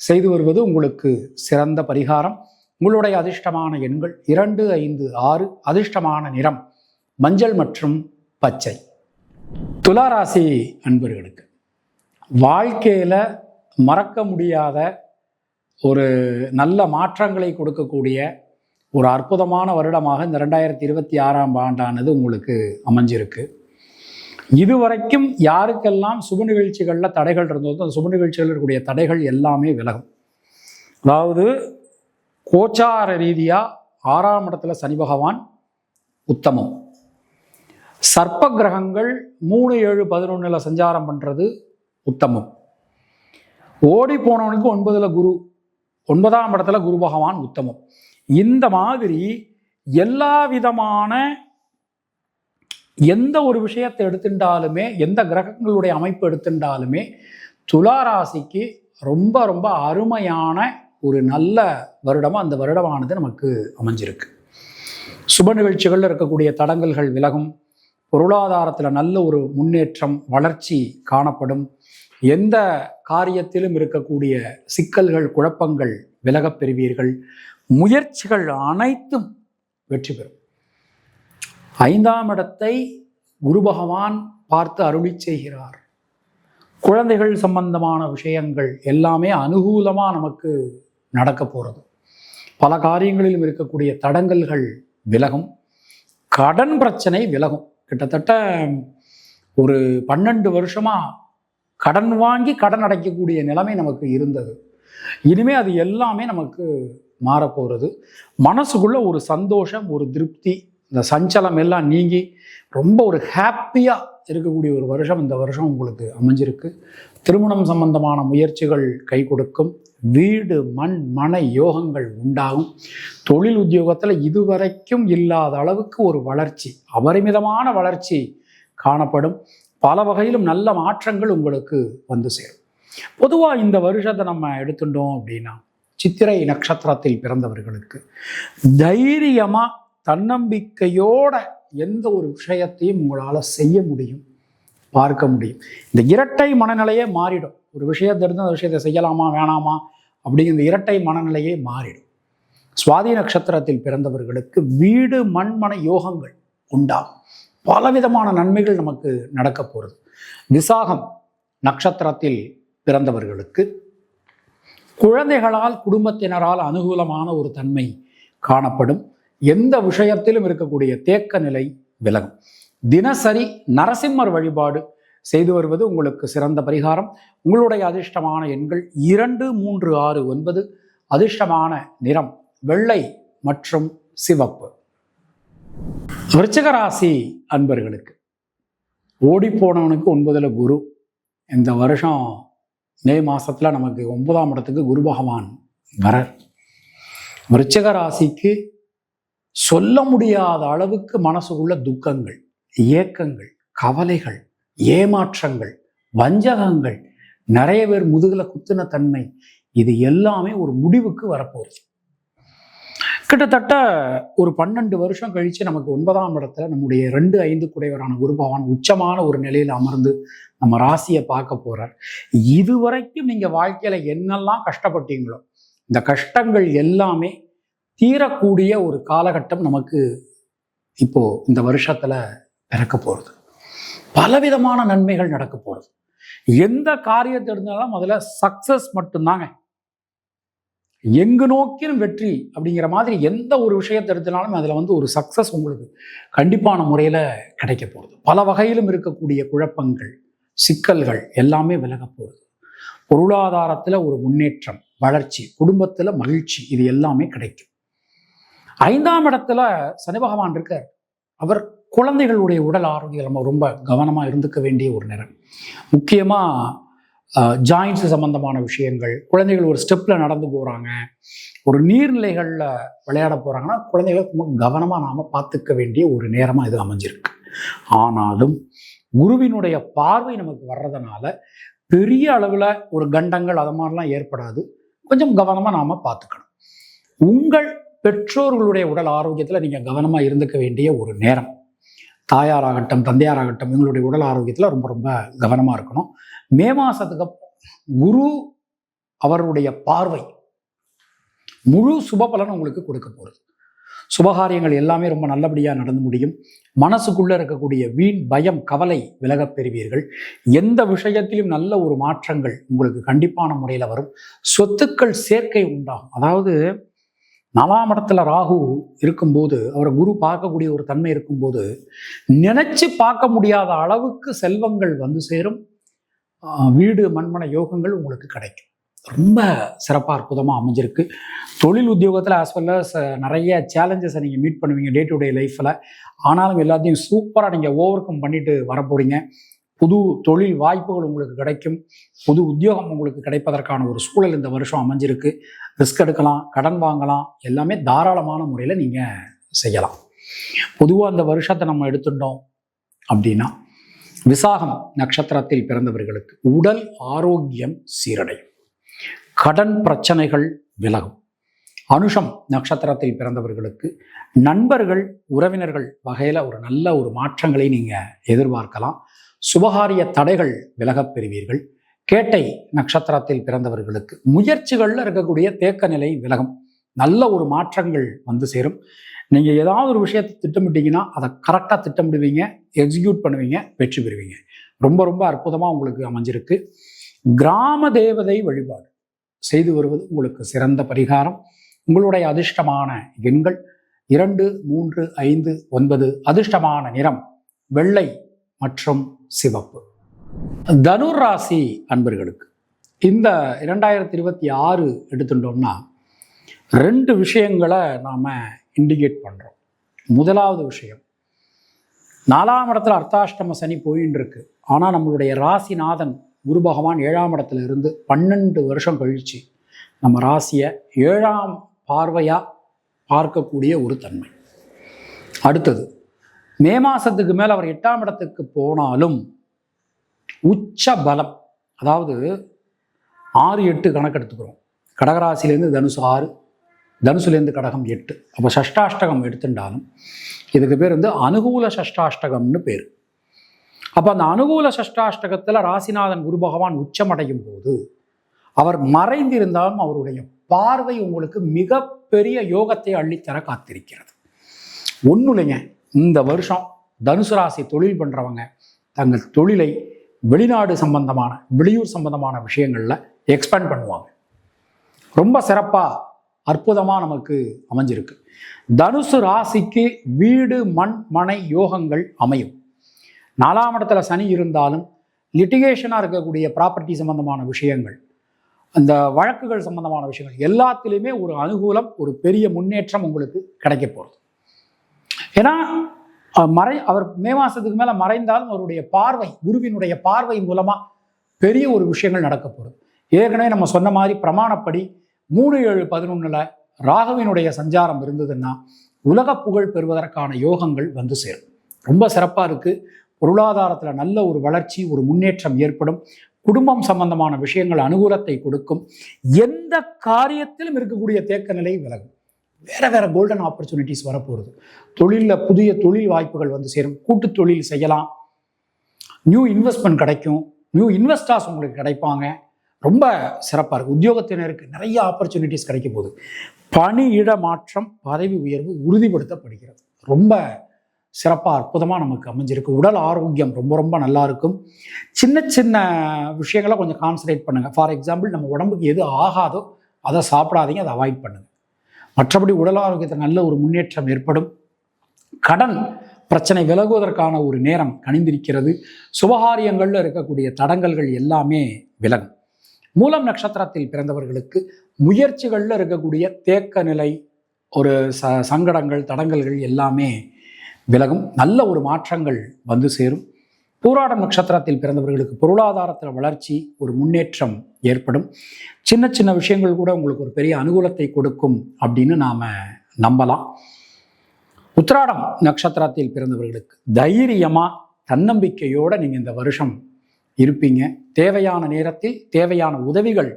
செய்து வருவது உங்களுக்கு சிறந்த பரிகாரம். உங்களுடைய அதிர்ஷ்டமான எண்கள் 2, 5, 6. அதிர்ஷ்டமான நிறம் மஞ்சள் மற்றும் பச்சை. துளாராசி அன்பர்களுக்கு வாழ்க்கையில் மறக்க முடியாத ஒரு நல்ல மாற்றங்களை கொடுக்கக்கூடிய ஒரு அற்புதமான வருடமாக இந்த 2026ஆம் ஆண்டானது உங்களுக்கு அமைஞ்சிருக்கு. இதுவரைக்கும் யாருக்கெல்லாம் சுப நிகழ்ச்சிகளில் தடைகள் இருந்ததோ அந்த சுப நிகழ்ச்சிகளில் இருக்கக்கூடிய தடைகள் எல்லாமே விலகும். அதாவது கோச்சார ரீதியாக 6ஆம் இடத்துல சனி பகவான் உத்தமம். சர்ப்ப கிரகங்கள் 3, 7, 11 சஞ்சாரம் பண்ணுறது உத்தமம். ஓடி போனவனுக்கு 9ல் குரு, 9ஆம் இடத்துல குரு பகவான் உத்தமம். இந்த மாதிரி எல்லா விதமான எந்த ஒரு விஷயத்தை எடுத்துட்டாலுமே, எந்த கிரகங்களுடைய அமைப்பு எடுத்துட்டாலுமே துளாராசிக்கு ரொம்ப ரொம்ப அருமையான ஒரு நல்ல வருடமாக அந்த வருடமானது நமக்கு அமைஞ்சிருக்கு. சுப நிகழ்ச்சிகளில் இருக்கக்கூடிய தடங்கல்கள் விலகும். பொருளாதாரத்தில் நல்ல ஒரு முன்னேற்றம், வளர்ச்சி காணப்படும். எந்த காரியத்திலும் இருக்கக்கூடிய சிக்கல்கள், குழப்பங்கள் விலகப் பெறுவீர்கள். முயற்சிகள் அனைத்தும் வெற்றி பெறும். 5ஆம் இடத்தை குரு பகவான் பார்த்து அருளி செய்கிறார். குழந்தைகள் சம்பந்தமான விஷயங்கள் எல்லாமே அனுகூலமாக நமக்கு நடக்க போகிறது. பல காரியங்களிலும் இருக்கக்கூடிய தடங்கல்கள் விலகும். கடன் பிரச்சனை விலகும். கிட்டத்தட்ட ஒரு 12 வருஷமாக கடன் வாங்கி கடன் அடைக்கக்கூடிய நிலைமை நமக்கு இருந்தது. இனிமேல் அது எல்லாமே நமக்கு மாறப்போகிறது. மனசுக்குள்ள ஒரு சந்தோஷம், ஒரு திருப்தி, இந்த சஞ்சலம் எல்லாம் நீங்கி ரொம்ப ஒரு ஹாப்பியாக இருக்கக்கூடிய ஒரு வருஷம் இந்த வருஷம் உங்களுக்கு அமைஞ்சிருக்கு. திருமணம் சம்பந்தமான முயற்சிகள் கை கொடுக்கும். வீடு, மண், மனை யோகங்கள் உண்டாகும். தொழில் உத்தியோகத்தில் இதுவரைக்கும் இல்லாத அளவுக்கு ஒரு வளர்ச்சி, அபரிமிதமான வளர்ச்சி காணப்படும். பல வகையிலும் நல்ல மாற்றங்கள் உங்களுக்கு வந்து சேரும். பொதுவாக இந்த வருஷத்தை நம்ம எடுத்துட்டோம் அப்படின்னா, சித்திரை நட்சத்திரத்தில் பிறந்தவர்களுக்கு தைரியமாக தன்னம்பிக்கையோட எந்த ஒரு விஷயத்தையும் உங்களால் செய்ய முடியும், பார்க்க முடியும். இந்த இரட்டை மனநிலையே மாறிடும். ஒரு விஷயத்தை எடுத்து அந்த விஷயத்தை செய்யலாமா வேணாமா அப்படிங்கிற இந்த இரட்டை மனநிலையே மாறிடும். சுவாதி நட்சத்திரத்தில் பிறந்தவர்களுக்கு வீடு, மண்மனை யோகங்கள் உண்டாகும். பலவிதமான நன்மைகள் நமக்கு நடக்க போகிறது. விசாகம் நட்சத்திரத்தில் பிறந்தவர்களுக்கு குழந்தைகளால், குடும்பத்தினரால் அனுகூலமான ஒரு தன்மை காணப்படும். எந்த விஷயத்திலும் இருக்கக்கூடிய தேக்க நிலை விலகும். தினசரி நரசிம்மர் வழிபாடு செய்து வருவது உங்களுக்கு சிறந்த பரிகாரம். உங்களுடைய அதிர்ஷ்டமான எண்கள் 2, 3, 6, 9. அதிர்ஷ்டமான நிறம் வெள்ளை மற்றும் சிவப்பு. விருச்சிக ராசி அன்பர்களுக்கு ஓடிப்போனவனுக்கு 9ல் குரு. இந்த வருஷம் மே மாதத்தில் நமக்கு 9ஆம் இடத்துக்கு குரு பகவான் வர. விருச்சிக ராசிக்கு சொல்ல முடியாத அளவுக்கு மனசுக்குள்ள துக்கங்கள், ஏக்கங்கள், கவலைகள், ஏமாற்றங்கள், வஞ்சகங்கள், நிறைய பேர் முதுகுல குத்துன தன்மை, இது எல்லாமே ஒரு முடிவுக்கு வரப்போகுது. கிட்டத்தட்ட ஒரு 12 வருஷம் கழித்து நமக்கு 9ஆம் இடத்துல நம்முடைய 2, 5 குடையவரான குரு பகவான் உச்சமான ஒரு நிலையில் அமர்ந்து நம்ம ராசியை பார்க்க போகிறார். இதுவரைக்கும் நீங்கள் வாழ்க்கையில் என்னெல்லாம் கஷ்டப்பட்டீங்களோ இந்த கஷ்டங்கள் எல்லாமே தீரக்கூடிய ஒரு காலகட்டம் நமக்கு இப்போ இந்த வருஷத்தில் பிறக்க போகிறது. பலவிதமான நன்மைகள் நடக்க போகிறது. எந்த காரியத்தை இருந்தாலும் முதல்ல சக்சஸ் மட்டும்தாங்க. எங்கு நோக்கியும் வெற்றி அப்படிங்கிற மாதிரி எந்த ஒரு விஷயத்தை எடுத்தாலும் அதில் ஒரு சக்சஸ் உங்களுக்கு கண்டிப்பான முறையில் கிடைக்க போகுது. பல வகையிலும் இருக்கக்கூடிய குழப்பங்கள், சிக்கல்கள் எல்லாமே விலக போகுது. பொருளாதாரத்தில் ஒரு முன்னேற்றம், வளர்ச்சி, குடும்பத்தில் மகிழ்ச்சி, இது எல்லாமே கிடைக்கும். 5ஆம் இடத்துல சனி பகவான் இருக்கார். அவர் குழந்தைகளுடைய உடல் ஆரோக்கியம் நம்ம ரொம்ப கவனமாக இருந்துக்க வேண்டிய ஒரு நேரம். முக்கியமாக ஜாயின்ஸ் சம்பந்தமான விஷயங்கள், குழந்தைகள் ஒரு ஸ்டெப்பில் நடந்து போகிறாங்க, ஒரு நீர்நிலைகளில் விளையாட போகிறாங்கன்னா குழந்தைகளை ரொம்ப கவனமாக நாம் பார்த்துக்க வேண்டிய ஒரு நேரமாக இது அமைஞ்சிருக்கு. ஆனாலும் குருவினுடைய பார்வை நமக்கு வர்றதுனால பெரிய அளவில் ஒரு கண்டங்கள் அது மாதிரிலாம் ஏற்படாது. கொஞ்சம் கவனமாக நாம் பார்த்துக்கணும். உங்கள் பெற்றோர்களுடைய உடல் ஆரோக்கியத்தில் நீங்கள் கவனமாக இருந்துக்க வேண்டிய ஒரு நேரம். தாயாராகட்டும், தந்தையாராகட்டும், இவங்களுடைய உடல் ஆரோக்கியத்தில் ரொம்ப ரொம்ப கவனமாக இருக்கணும். மே மாதத்துக்கு குரு அவருடைய பார்வை முழு சுப பலன் உங்களுக்கு கொடுக்க போகிறது. சுபகாரியங்கள் எல்லாமே ரொம்ப நல்லபடியாக நடந்து முடியும். மனசுக்குள்ளே இருக்கக்கூடிய வீண் பயம், கவலை விலகப் பெறுவீர்கள். எந்த விஷயத்திலும் நல்ல ஒரு மாற்றங்கள் உங்களுக்கு கண்டிப்பான முறையில் வரும். சொத்துக்கள் சேர்க்கை உண்டாகும். அதாவது 4ஆம் இடத்துல ராகு இருக்கும்போது, அவரை குரு பார்க்கக்கூடிய ஒரு தன்மை இருக்கும்போது நினைச்சு பார்க்க முடியாத அளவுக்கு செல்வங்கள் வந்து சேரும். வீடு மண்மனை யோகங்கள் உங்களுக்கு கிடைக்கும். ரொம்ப சிறப்பாக அற்புதமாக அமைஞ்சிருக்கு. தொழில் உத்தியோகத்தில் ஆஸ் வெல் அஸ் நிறைய சேலஞ்சஸை நீங்கள் மீட் பண்ணுவீங்க டே டு டே லைஃப்பில். ஆனாலும் எல்லாத்தையும் சூப்பராக நீங்கள் ஓவர் கம் பண்ணிட்டு வர போகிறீங்க. புது தொழில் வாய்ப்புகள் உங்களுக்கு கிடைக்கும். புது உத்தியோகம் உங்களுக்கு கிடைப்பதற்கான ஒரு சூழல் இந்த வருஷம் அமைஞ்சிருக்கு. ரிஸ்க் எடுக்கலாம், கடன் வாங்கலாம், எல்லாமே தாராளமான முறையில் நீங்கள் செய்யலாம். பொதுவாக அந்த வருஷத்தை நம்ம எடுத்துட்டோம் அப்படின்னா, விசாகம் நட்சத்திரத்தில் பிறந்தவர்களுக்கு உடல் ஆரோக்கியம் சீரடையும், கடன் பிரச்சனைகள் விலகும். அனுஷம் நட்சத்திரத்தில் பிறந்தவர்களுக்கு நண்பர்கள், உறவினர்கள் வகையில் ஒரு நல்ல ஒரு மாற்றங்களை நீங்கள் எதிர்பார்க்கலாம். சுபகாரிய தடைகள் விலகப் பெறுவீர்கள். கேட்டை நட்சத்திரத்தில் பிறந்தவர்களுக்கு முயற்சிகளில் இருக்கக்கூடிய தேக்க நிலை விலகும். நல்ல ஒரு மாற்றங்கள் வந்து சேரும். நீங்கள் ஏதாவது ஒரு விஷயத்தை திட்டமிட்டீங்கன்னா அதை கரெக்டாக திட்டமிடுவீங்க, எக்ஸிக்யூட் பண்ணுவீங்க, வெற்றி பெறுவீங்க. ரொம்ப ரொம்ப அற்புதமாக உங்களுக்கு அமைஞ்சிருக்கு. கிராம தேவதை வழிபாடு செய்து வருவது உங்களுக்கு சிறந்த பரிகாரம். உங்களுடைய அதிர்ஷ்டமான எண்கள் 2, 3, 5, 9. அதிர்ஷ்டமான நிறம் வெள்ளை மற்றும் சிவப்பு. தனுர் ராசி அன்பர்களுக்கு இந்த 2026 எடுத்துட்டோம்னா 2 விஷயங்களை நாம் இண்டிகேட் பண்ணுறோம். முதலாவது விஷயம், 4ஆம் இடத்துல அர்த்தாஷ்டம சனி போயின்னு இருக்கு. ஆனால் நம்மளுடைய ராசிநாதன் குரு பகவான் 7ஆம் இடத்துல இருந்து 12 வருஷம் கழிச்சு நம்ம ராசியை 7ஆம் பார்வையாக பார்க்கக்கூடிய ஒரு தன்மை. அடுத்தது, மே மாதத்துக்கு மேலே அவர் 8ஆம் இடத்துக்கு போனாலும் உச்ச பலம், அதாவது 6, 8 கணக்கு எடுத்துக்கிறோம். கடகராசிலேருந்து தனுசு 6, தனுசுலேருந்து கடகம் 8. அப்போ சஷ்டாஷ்டகம் எடுத்துட்டாலும் இதுக்கு பேர் அனுகூல சஷ்டாஷ்டகம்னு பேர். அப்போ அந்த அனுகூல சஷ்டாஷ்டகத்தில் ராசிநாதன் குரு பகவான் உச்சமடையும் போது அவர் மறைந்திருந்தாலும் அவருடைய பார்வை உங்களுக்கு மிகப்பெரிய யோகத்தை அள்ளித்தர காத்திருக்கிறது. ஒன்றும் இல்லைங்க, இந்த வருஷம் தனுசு ராசி தொழில் பண்ணுறவங்க தங்கள் தொழிலை வெளிநாடு சம்பந்தமான, வெளியூர் சம்பந்தமான விஷயங்களில் எக்ஸ்பேண்ட் பண்ணுவாங்க. ரொம்ப சிறப்பாக அற்புதமாக நமக்கு அமைஞ்சிருக்கு. தனுசு ராசிக்கு வீடு மண் மனை யோகங்கள் அமையும். 4ஆம் இடத்துல சனி இருந்தாலும் லிட்டிகேஷனாக இருக்கக்கூடிய ப்ராப்பர்ட்டி சம்பந்தமான விஷயங்கள், அந்த வழக்குகள் சம்பந்தமான விஷயங்கள் எல்லாத்திலையுமே ஒரு அனுகூலம், ஒரு பெரிய முன்னேற்றம் உங்களுக்கு கிடைக்க போகிறது. ஏன்னா அவர் மே மாதத்துக்கு மேலே மறைந்தாலும் அவருடைய பார்வை, குருவினுடைய பார்வை மூலமாக பெரிய ஒரு விஷயங்கள் நடக்க போகிறது. ஏற்கனவே நம்ம சொன்ன மாதிரி பிரமாணப்படி 3, 7, 11 ராகுவினுடைய சஞ்சாரம் இருந்ததுன்னா உலக புகழ் பெறுவதற்கான யோகங்கள் வந்து சேரும். ரொம்ப சிறப்பாக இருக்குது. பொருளாதாரத்தில் நல்ல ஒரு வளர்ச்சி, ஒரு முன்னேற்றம் ஏற்படும். குடும்பம் சம்பந்தமான விஷயங்கள் அனுகூலத்தை கொடுக்கும். எந்த காரியத்திலும் இருக்கக்கூடிய தேக்க நிலை விலகும். வேறு கோல்டன் ஆப்பர்ச்சுனிட்டிஸ் வரப்போகுது. தொழிலில் புதிய தொழில் வாய்ப்புகள் வந்து சேரும். கூட்டு தொழில் செய்யலாம். நியூ இன்வெஸ்ட்மெண்ட் கிடைக்கும். நியூ இன்வெஸ்டர்ஸ் உங்களுக்கு கிடைப்பாங்க. ரொம்ப சிறப்பாக இருக்குது. உத்தியோகத்தினருக்கு நிறைய ஆப்பர்ச்சுனிட்டிஸ் கிடைக்க போகுது. பணியிட மாற்றம், பதவி உயர்வு உறுதிப்படுத்தப்படுகிறது. ரொம்ப சிறப்பாக அற்புதமாக நமக்கு அமைஞ்சிருக்கு. உடல் ஆரோக்கியம் ரொம்ப ரொம்ப நல்லா இருக்கும். சின்ன சின்ன விஷயங்களை கொஞ்சம் கான்சன்ட்ரேட் பண்ணுங்கள். ஃபார் எக்ஸாம்பிள், நம்ம உடம்புக்கு எது ஆகாதோ அதை சாப்பிடாதீங்க, அதை அவாய்ட் பண்ணுங்கள். மற்றபடி உடல் ஆரோக்கியத்தில் நல்ல ஒரு முன்னேற்றம் ஏற்படும். கடன் பிரச்சனை விலகுவதற்கான ஒரு நேரம் கணிந்திருக்கிறது. சுபகாரியங்களில் இருக்கக்கூடிய தடங்கல்கள் எல்லாமே விலகும். மூலம் நட்சத்திரத்தில் பிறந்தவர்களுக்கு முயற்சிகளில் இருக்கக்கூடிய தேக்க நிலை, ஒரு சங்கடங்கள், தடங்கல்கள் எல்லாமே விலகும். நல்ல ஒரு மாற்றங்கள் வந்து சேரும். பூராடம் நட்சத்திரத்தில் பிறந்தவர்களுக்கு பொருளாதாரத்தில் வளர்ச்சி, ஒரு முன்னேற்றம் ஏற்படும். சின்ன சின்ன விஷயங்கள் கூட உங்களுக்கு ஒரு பெரிய அனுகூலத்தை கொடுக்கும் அப்படின்னு நாம் நம்பலாம். உத்திராடம் நட்சத்திரத்தில் பிறந்தவர்களுக்கு தைரியமாக தன்னம்பிக்கையோடு நீங்கள் இந்த வருஷம் இருப்பீங்க. தேவையான நேரத்தில் தேவையான உதவிகள்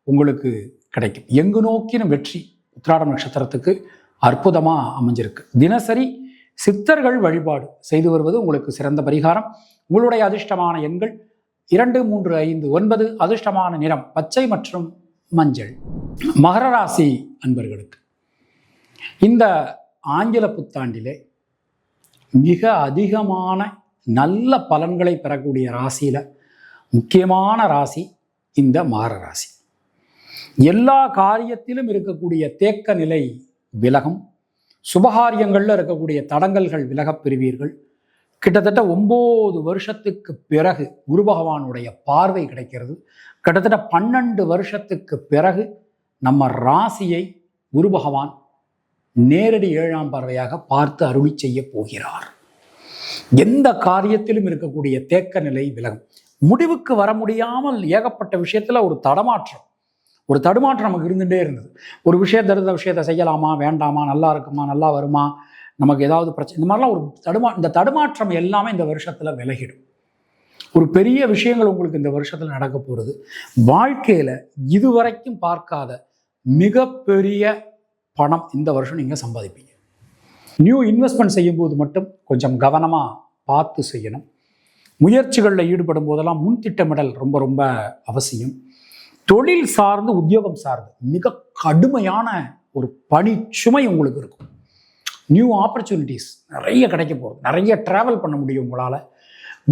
உங்களுக்கு கிடைக்கும். எங்கு நோக்கினும் வெற்றி உத்திராடம் நட்சத்திரத்துக்கு அற்புதமாக அமைஞ்சிருக்கு. தினசரி சித்தர்கள் வழிபாடு செய்து வருவது உங்களுக்கு சிறந்த பரிகாரம். உங்களுடைய அதிர்ஷ்டமான எண்கள் 2, 3, 5, 9. அதிர்ஷ்டமான நிறம் பச்சை மற்றும் மஞ்சள். மகர ராசி அன்பர்களுக்கு இந்த ஆங்கில புத்தாண்டிலே மிக அதிகமான நல்ல பலன்களை பெறக்கூடிய ராசியில் முக்கியமான ராசி இந்த மகர ராசி. எல்லா காரியத்திலும் இருக்கக்கூடிய தேக்க நிலை விலகும். சுபகாரியங்களில் இருக்கக்கூடிய தடங்கல்கள் விலகப் பெறுவீர்கள். கிட்டத்தட்ட 9 வருஷத்துக்கு பிறகு குரு பகவானுடைய பார்வை கிடைக்கிறது. கிட்டத்தட்ட 12 வருஷத்துக்கு பிறகு நம்ம ராசியை குரு பகவான் நேரடி 7ஆம் பார்வையாக பார்த்து அருளி செய்ய போகிறார். எந்த காரியத்திலும் இருக்கக்கூடிய தேக்க நிலை விலகும். முடிவுக்கு வர முடியாமல் ஏகப்பட்ட விஷயத்தில் ஒரு தடுமாற்றம் நமக்கு இருந்துகிட்டே இருந்தது. ஒரு விஷயத்தை விஷயத்தை செய்யலாமா வேண்டாமா, நல்லா இருக்குமா நல்லா வருமா, நமக்கு ஏதாவது பிரச்சனை, இந்த மாதிரிலாம் இந்த தடுமாற்றம் எல்லாமே இந்த வருஷத்தில் விலகிடும். ஒரு பெரிய விஷயங்கள் உங்களுக்கு இந்த வருஷத்தில் நடக்க போகிறது. வாழ்க்கையில் இதுவரைக்கும் பார்க்காத மிகப்பெரிய பணம் இந்த வருஷம் நீங்கள் சம்பாதிப்பீங்க. நியூ இன்வெஸ்ட்மெண்ட் செய்யும்போது மட்டும் கொஞ்சம் கவனமாக பார்த்து செய்யணும். முயற்சிகளில் ஈடுபடும் போதெல்லாம் முன்திட்டமிடல் ரொம்ப ரொம்ப அவசியம். தொழில் சார்ந்து, உத்தியோகம் சார்ந்து மிக கடுமையான ஒரு பணி சுமை உங்களுக்கு இருக்கும். நியூ ஆப்பர்ச்சுனிட்டிஸ் நிறைய கிடைக்க போகுது. நிறைய ட்ராவல் பண்ண முடியும் உங்களால்.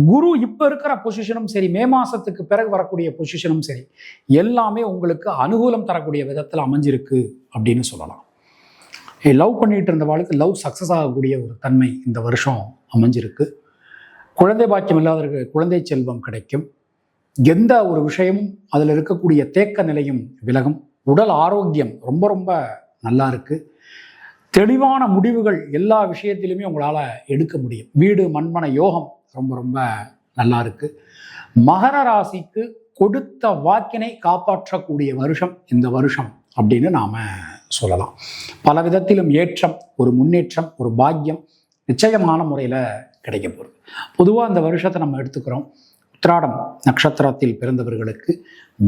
குரு இப்போ இருக்கிற பொசிஷனும் சரி, மே மாதத்துக்கு பிறகு வரக்கூடிய பொசிஷனும் சரி, எல்லாமே உங்களுக்கு அனுகூலம் தரக்கூடிய விதத்தில் அமைஞ்சிருக்கு அப்படின்னு சொல்லலாம். லவ் பண்ணிட்டு இருந்தவாளுக்கு லவ் சக்ஸஸ் ஆகக்கூடிய ஒரு தன்மை இந்த வருஷம் அமைஞ்சிருக்கு. குழந்தை பாக்கியம் இல்லாதவருக்கு குழந்தை செல்வம் கிடைக்கும். எந்த ஒரு விஷயமும் அதில் இருக்கக்கூடிய தேக்க நிலையும் விலகும். உடல் ஆரோக்கியம் ரொம்ப ரொம்ப நல்லா இருக்கு. தெளிவான முடிவுகள் எல்லா விஷயத்திலுமே உங்களால் எடுக்க முடியும். வீடு மண்மன யோகம் ரொம்ப ரொம்ப நல்லா இருக்கு. மகர ராசிக்கு கொடுத்த வாக்கினை காப்பாற்றக்கூடிய வருஷம் இந்த வருஷம் அப்படின்னு நாம் சொல்லலாம். பல விதத்திலும் ஏற்றம், ஒரு முன்னேற்றம், ஒரு பாக்கியம் நிச்சயமான முறையில் கிடைக்க போகிறது. பொதுவாக இந்த வருஷத்தை நம்ம எடுத்துக்கிறோம். உத்திராடம் நட்சத்திரத்தில் பிறந்தவர்களுக்கு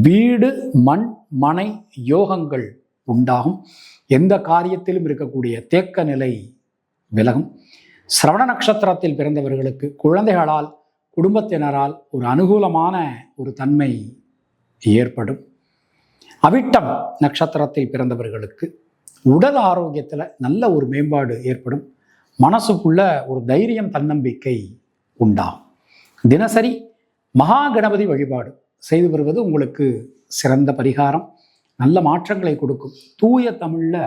வீடு மண் மனை யோகங்கள் உண்டாகும். எந்த காரியத்திலும் இருக்கக்கூடிய தேக்க நிலை விலகும். சிரவண நட்சத்திரத்தில் பிறந்தவர்களுக்கு குழந்தைகளால், குடும்பத்தினரால் ஒரு அனுகூலமான ஒரு தன்மை ஏற்படும். அவிட்டம் நட்சத்திரத்தில் பிறந்தவர்களுக்கு உடல் ஆரோக்கியத்தில் நல்ல ஒரு மேம்பாடு ஏற்படும். மனசுக்குள்ள ஒரு தைரியம், தன்னம்பிக்கை உண்டாகும். தினசரி மகா கணபதி வழிபாடு செய்து வருவது உங்களுக்கு சிறந்த பரிகாரம். நல்ல மாற்றங்களை கொடுக்கும். தூய தமிழில்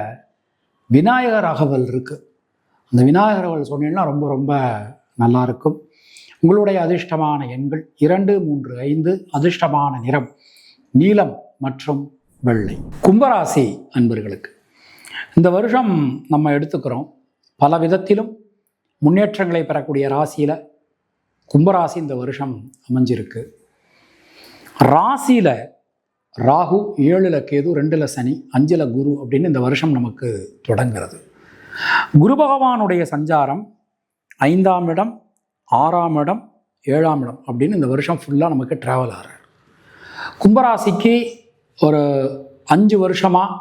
விநாயகர் அகவல் இருக்குது. அந்த விநாயகர் அகவல் சொன்னீங்கன்னா ரொம்ப ரொம்ப நல்லா இருக்கும். உங்களுடைய அதிர்ஷ்டமான எண்கள் 2, 3, 5. அதிர்ஷ்டமான நிறம் நீலம் மற்றும் வெள்ளை. கும்பராசி அன்பர்களுக்கு இந்த வருஷம் நம்ம எடுத்துக்கிறோம். பல விதத்திலும் முன்னேற்றங்களை பெறக்கூடிய ராசியில் கும்பராசி இந்த வருஷம் அமைஞ்சிருக்கு. ராசியில் ராகு, 7ல் கேது, 2ல் சனி, 5ல் குரு அப்படின்னு இந்த வருஷம் நமக்கு தொடங்குறது. குரு பகவானுடைய சஞ்சாரம் 5ஆம் இடம், 6ஆம் இடம், 7ஆம் இடம் அப்படின்னு இந்த வருஷம் ஃபுல்லாக நமக்கு ட்ராவல் ஆகிறார். கும்பராசிக்கு ஒரு 5 வருஷமாக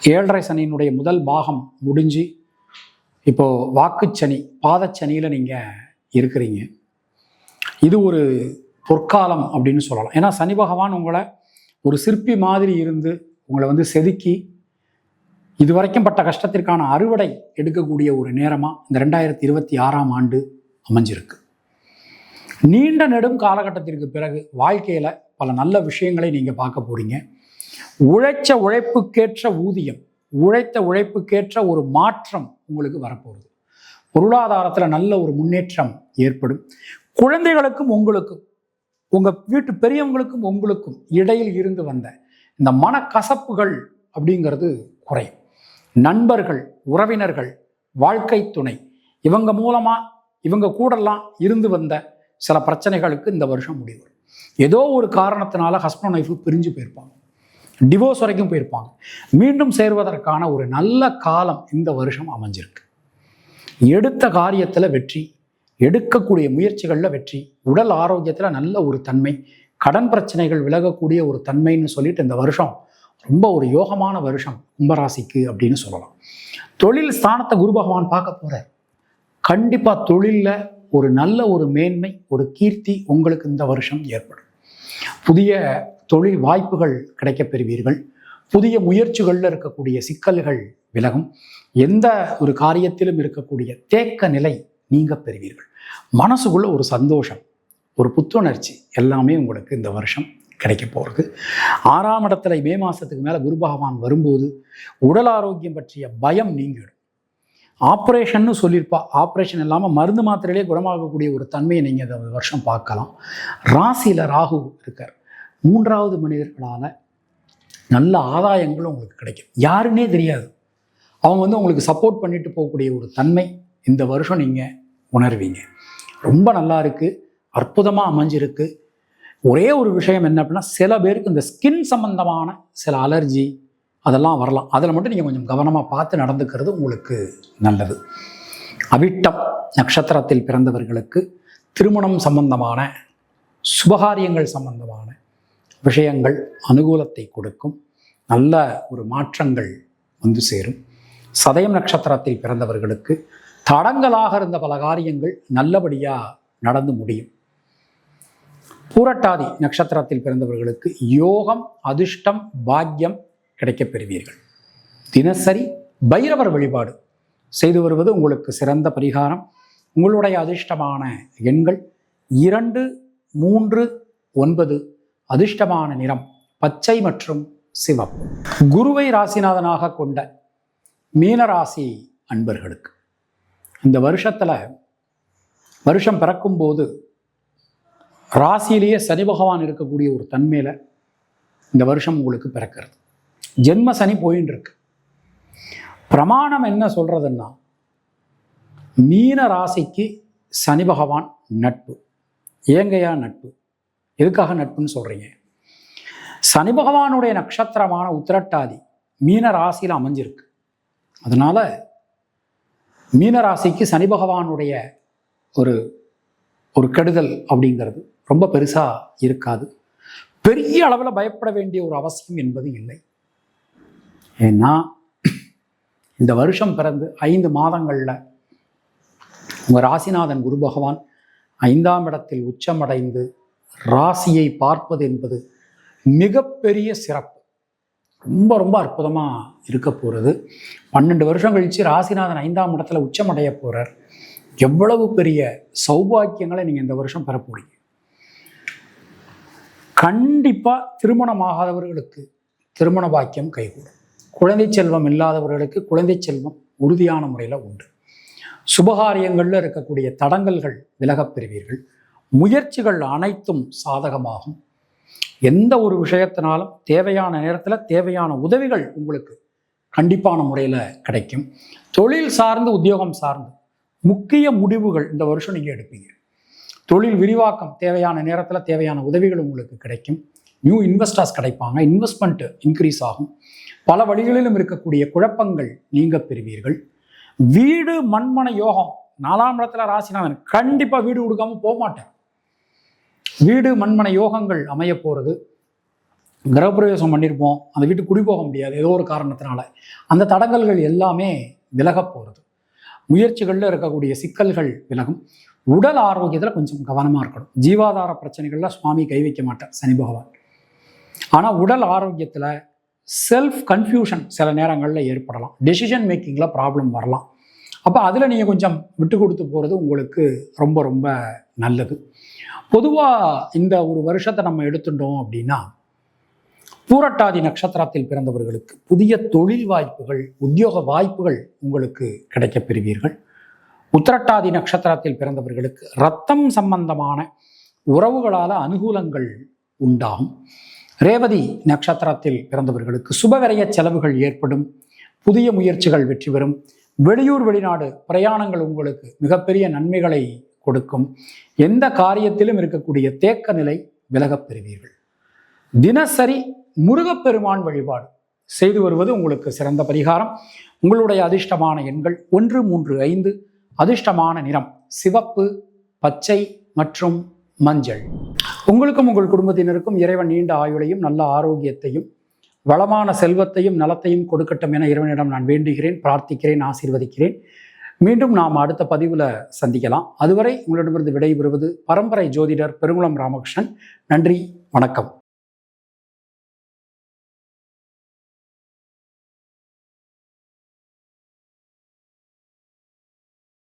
7.5 சனியினுடைய முதல் பாகம் முடிஞ்சு இப்போது வாக்குச்சனி, பாதச்சனியில் நீங்கள் இருக்கிறீங்க. இது ஒரு பொற்காலம் அப்படின்னு சொல்லலாம். ஏன்னா சனி பகவான் உங்களை ஒரு சிற்பி மாதிரி இருந்து உங்களை செதுக்கி இதுவரைக்கும் பட்ட கஷ்டத்திற்கான அறுவடை எடுக்கக்கூடிய ஒரு நேரமாக இந்த 2026ஆம் ஆண்டு அமைஞ்சிருக்கு. நீண்ட நெடும் காலகட்டத்திற்கு பிறகு வாழ்க்கையில் பல நல்ல விஷயங்களை நீங்கள் பார்க்க போறீங்க. உழைச்ச உழைப்புக்கேற்ற ஊதியம், உழைத்த உழைப்புக்கேற்ற ஒரு மாற்றம் உங்களுக்கு வரப்போகுது. பொருளாதாரத்தில் நல்ல ஒரு முன்னேற்றம் ஏற்படும். குழந்தைகளுக்கும் உங்களுக்கும், உங்கள் வீட்டு பெரியவங்களுக்கும் உங்களுக்கும் இடையில் இருந்து வந்த இந்த மனக்கசப்புகள் அப்படிங்கிறது குறையும். நண்பர்கள், உறவினர்கள், வாழ்க்கை துணை, இவங்க மூலமாக இவங்க கூடலாம் இருந்து வந்த சில பிரச்சனைகளுக்கு இந்த வருஷம் முடிவு. ஏதோ ஒரு காரணத்தினால ஹஸ்பண்ட் ஒய்ஃபு பிரிஞ்சு போயிருப்பாங்க, டிவோர்ஸ் வரைக்கும் போயிருப்பாங்க. மீண்டும் சேர்வதற்கான ஒரு நல்ல காலம் இந்த வருஷம் அமைஞ்சிருக்கு. எடுத்த காரியத்தில் வெற்றி, எடுக்கக்கூடிய முயற்சிகளில் வெற்றி, உடல் ஆரோக்கியத்தில் நல்ல ஒரு தன்மை, கடன் பிரச்சனைகள் விலகக்கூடிய ஒரு தன்மைன்னு சொல்லிட்டு இந்த வருஷம் ரொம்ப ஒரு யோகமான வருஷம் கும்பராசிக்கு அப்படின்னு சொல்லலாம். தொழில் ஸ்தானத்தை குரு பகவான் பார்க்க போகிறார். கண்டிப்பாக தொழிலில் ஒரு நல்ல ஒரு மேன்மை, ஒரு கீர்த்தி உங்களுக்கு இந்த வருஷம் ஏற்படும். புதிய தொழில் வாய்ப்புகள் கிடைக்கப் பெறுவீர்கள். புதிய முயற்சிகளில் இருக்கக்கூடிய சிக்கல்கள் விலகும். எந்த ஒரு காரியத்திலும் இருக்கக்கூடிய தேக்க நிலை நீங்க பெறுவீர்கள். மனசுக்குள்ள ஒரு சந்தோஷம், ஒரு புத்துணர்ச்சி எல்லாமே உங்களுக்கு இந்த வருஷம் கிடைக்க போகிறது. 6ஆம் இடத்துல மே மாதத்துக்கு மேலே குரு பகவான் வரும்போது உடல் ஆரோக்கியம் பற்றிய பயம் நீங்கிடும். ஆப்ரேஷன்னு சொல்லியிருப்பா, ஆப்ரேஷன் இல்லாமல் மருந்து மாத்திரையிலே குணமாகக்கூடிய ஒரு தன்மையை நீங்கள் இந்த வருஷம் பார்க்கலாம். ராசியில் ராகு இருக்கார். 3வது மனிதர்களால் நல்ல ஆதாயங்களும் உங்களுக்கு கிடைக்கும். யாருன்னே தெரியாது, அவங்க உங்களுக்கு சப்போர்ட் பண்ணிட்டு போகக்கூடிய ஒரு தன்மை இந்த வருஷம் நீங்கள் உணர்வீங்க. ரொம்ப நல்லா இருக்குது, அற்புதமாக அமைஞ்சிருக்கு. ஒரே ஒரு விஷயம் என்ன அப்படின்னா, சில பேருக்கு இந்த ஸ்கின் சம்பந்தமான சில அலர்ஜி அதெல்லாம் வரலாம். அதில் மட்டும் நீங்கள் கொஞ்சம் கவனமாக பார்த்து நடந்துக்கிறது உங்களுக்கு நல்லது. அவிட்டம் நட்சத்திரத்தில் பிறந்தவர்களுக்கு திருமணம் சம்பந்தமான சுபகாரியங்கள் சம்பந்தமான விஷயங்கள் அனுகூலத்தை கொடுக்கும். நல்ல ஒரு மாற்றங்கள் வந்து சேரும். சதயம் நட்சத்திரத்தில் பிறந்தவர்களுக்கு தடங்கலாக இருந்த பல காரியங்கள் நல்லபடியாக நடந்து முடியும். பூரட்டாதி நட்சத்திரத்தில் பிறந்தவர்களுக்கு யோகம், அதிர்ஷ்டம், பாக்கியம் கிடைக்கப் பெறுவீர்கள். தினசரி பைரவர் வழிபாடு செய்து வருவது உங்களுக்கு சிறந்த பரிகாரம். உங்களுடைய அதிர்ஷ்டமான எண்கள் 2, 3, 9. அதிர்ஷ்டமான நிறம் பச்சை மற்றும் சிவப்பு. குருவை ராசிநாதனாக கொண்ட மீனராசி அன்பர்களுக்கு இந்த வருஷம் பிறக்கும்போது ராசியிலேயே சனி பகவான் இருக்கக்கூடிய ஒரு தன்மையில் இந்த வருஷம் உங்களுக்கு பிறக்கிறது. ஜென்ம சனி போயின்னு இருக்கு. பிரமாணம் என்ன சொல்றதுன்னா, மீன ராசிக்கு சனி பகவான் நட்பு. ஏங்கையா நட்பு? எதுக்காக நட்புன்னு சொல்றீங்க? சனி பகவானுடைய நட்சத்திரமான உத்திரட்டாதி மீன ராசியில் அமைஞ்சிருக்கு. அதனால மீன ராசிக்கு சனி பகவானுடைய ஒரு கெடுதல் அப்படிங்கிறது ரொம்ப பெருசா இருக்காது. பெரிய அளவில் பயப்பட வேண்டிய ஒரு அவசியம் என்பது இல்லை. ஏன்னா இந்த வருஷம் பிறந்து 5 மாதங்களில் உங்கள் ராசிநாதன் குரு பகவான் 5ஆம் இடத்தில் உச்சமடைந்து ராசியை பார்ப்பது என்பது மிகப்பெரிய சிறப்பு. ரொம்ப ரொம்ப அற்புதமாக இருக்க போகிறது. 12 வருஷம் கழித்து ராசிநாதன் 5ஆம் இடத்துல உச்சமடைய போகிறார். எவ்வளவு பெரிய சௌபாக்கியங்களை நீங்கள் இந்த வருஷம் பெற போறீங்க. கண்டிப்பாக திருமணமாகாதவர்களுக்கு திருமண பாக்கியம் கைகூடும். குழந்தை செல்வம் இல்லாதவர்களுக்கு குழந்தை செல்வம் உறுதியான முறையில் உண்டு. சுபகாரியங்களில் இருக்கக்கூடிய தடங்கல்கள் விலகப் பெறுவீர்கள். முயற்சிகள் அனைத்தும் சாதகமாகும். எந்த ஒரு விஷயத்தினாலும் தேவையான நேரத்தில் தேவையான உதவிகள் உங்களுக்கு கண்டிப்பான முறையில் கிடைக்கும். தொழில் சார்ந்து, உத்தியோகம் சார்ந்து முக்கிய முடிவுகள் இந்த வருஷம் நீங்கள் எடுப்பீங்க. தொழில் விரிவாக்கம் தேவையான நேரத்தில் தேவையான உதவிகள் உங்களுக்கு கிடைக்கும். நியூ இன்வெஸ்டர்ஸ் கிடைப்பாங்க. இன்வெஸ்ட்மெண்ட் இன்க்ரீஸ் ஆகும். பல வழிகளிலும் இருக்கக்கூடிய குழப்பங்கள் நீங்க பெறுவீர்கள். வீடு மண்மனை யோகம் 4ஆம் இடத்துல ராசிநாதன். கண்டிப்பாக வீடு கொடுக்காம போக மாட்டேன். வீடு மண்மனை யோகங்கள் அமைய போகிறது. கிரகப்பிரவேசம் பண்ணியிருப்போம், அந்த வீட்டுக்கு குடி போக முடியாது ஏதோ ஒரு காரணத்தினால. அந்த தடங்கல்கள் எல்லாமே விலகப் போகிறது. முயற்சிகளில் இருக்கக்கூடிய சிக்கல்கள் விலகும். உடல் ஆரோக்கியத்தில் கொஞ்சம் கவனமாக இருக்கணும். ஜீவாதார பிரச்சனைகளில் சுவாமி கை வைக்க மாட்டார் சனி பகவான். ஆனால் உடல் ஆரோக்கியத்தில் செல்ஃப் கன்ஃபியூஷன் சில நேரங்களில் ஏற்படலாம், டெசிஷன் மேக்கிங்கில் ப்ராப்ளம் வரலாம். அப்போ அதில் நீங்கள் கொஞ்சம் விட்டு கொடுத்து போகிறது உங்களுக்கு ரொம்ப ரொம்ப நல்லது. பொதுவாக இந்த ஒரு வருஷத்தை நம்ம எடுத்துட்டோம் அப்படின்னா, பூரட்டாதி நட்சத்திரத்தில் பிறந்தவர்களுக்கு புதிய தொழில் வாய்ப்புகள், உத்தியோக வாய்ப்புகள் உங்களுக்கு கிடைக்கப் பெறுவீர்கள். உத்திரட்டாதி நட்சத்திரத்தில் பிறந்தவர்களுக்கு இரத்தம் சம்பந்தமான உறவுகளால் அனுகூலங்கள் உண்டாகும். ரேவதி நட்சத்திரத்தில் பிறந்தவர்களுக்கு சுபவிரய செலவுகள் ஏற்படும், புதிய முயற்சிகள் வெற்றி பெறும், வெளியூர் வெளிநாடு பிரயாணங்கள் உங்களுக்கு மிகப்பெரிய நன்மைகளை கொடுக்கும், எந்த காரியத்திலும் இருக்கக்கூடிய தேக்க நிலை விலகப் பெறுவீர்கள். தினசரி முருகப்பெருமான் வழிபாடு செய்து வருவது உங்களுக்கு சிறந்த பரிகாரம். உங்களுடைய அதிர்ஷ்டமான எண்கள் 1, 3, 5. அதிர்ஷ்டமான நிறம் சிவப்பு, பச்சை மற்றும் மஞ்சள். உங்களுக்கும் உங்கள் குடும்பத்தினருக்கும் இறைவன் நீண்ட ஆயுளையும் நல்ல ஆரோக்கியத்தையும் வளமான செல்வத்தையும் நலத்தையும் கொடுக்கட்டும் என இறைவனிடம் நான் வேண்டுகிறேன், பிரார்த்திக்கிறேன், ஆசீர்வதிக்கிறேன். மீண்டும் நாம் அடுத்த பதிவில் சந்திக்கலாம். அதுவரை உங்களிடமிருந்து விடைபெறுவது பரம்பரை ஜோதிடர் பெருங்குளம் ராமகிருஷ்ணன். நன்றி, வணக்கம்.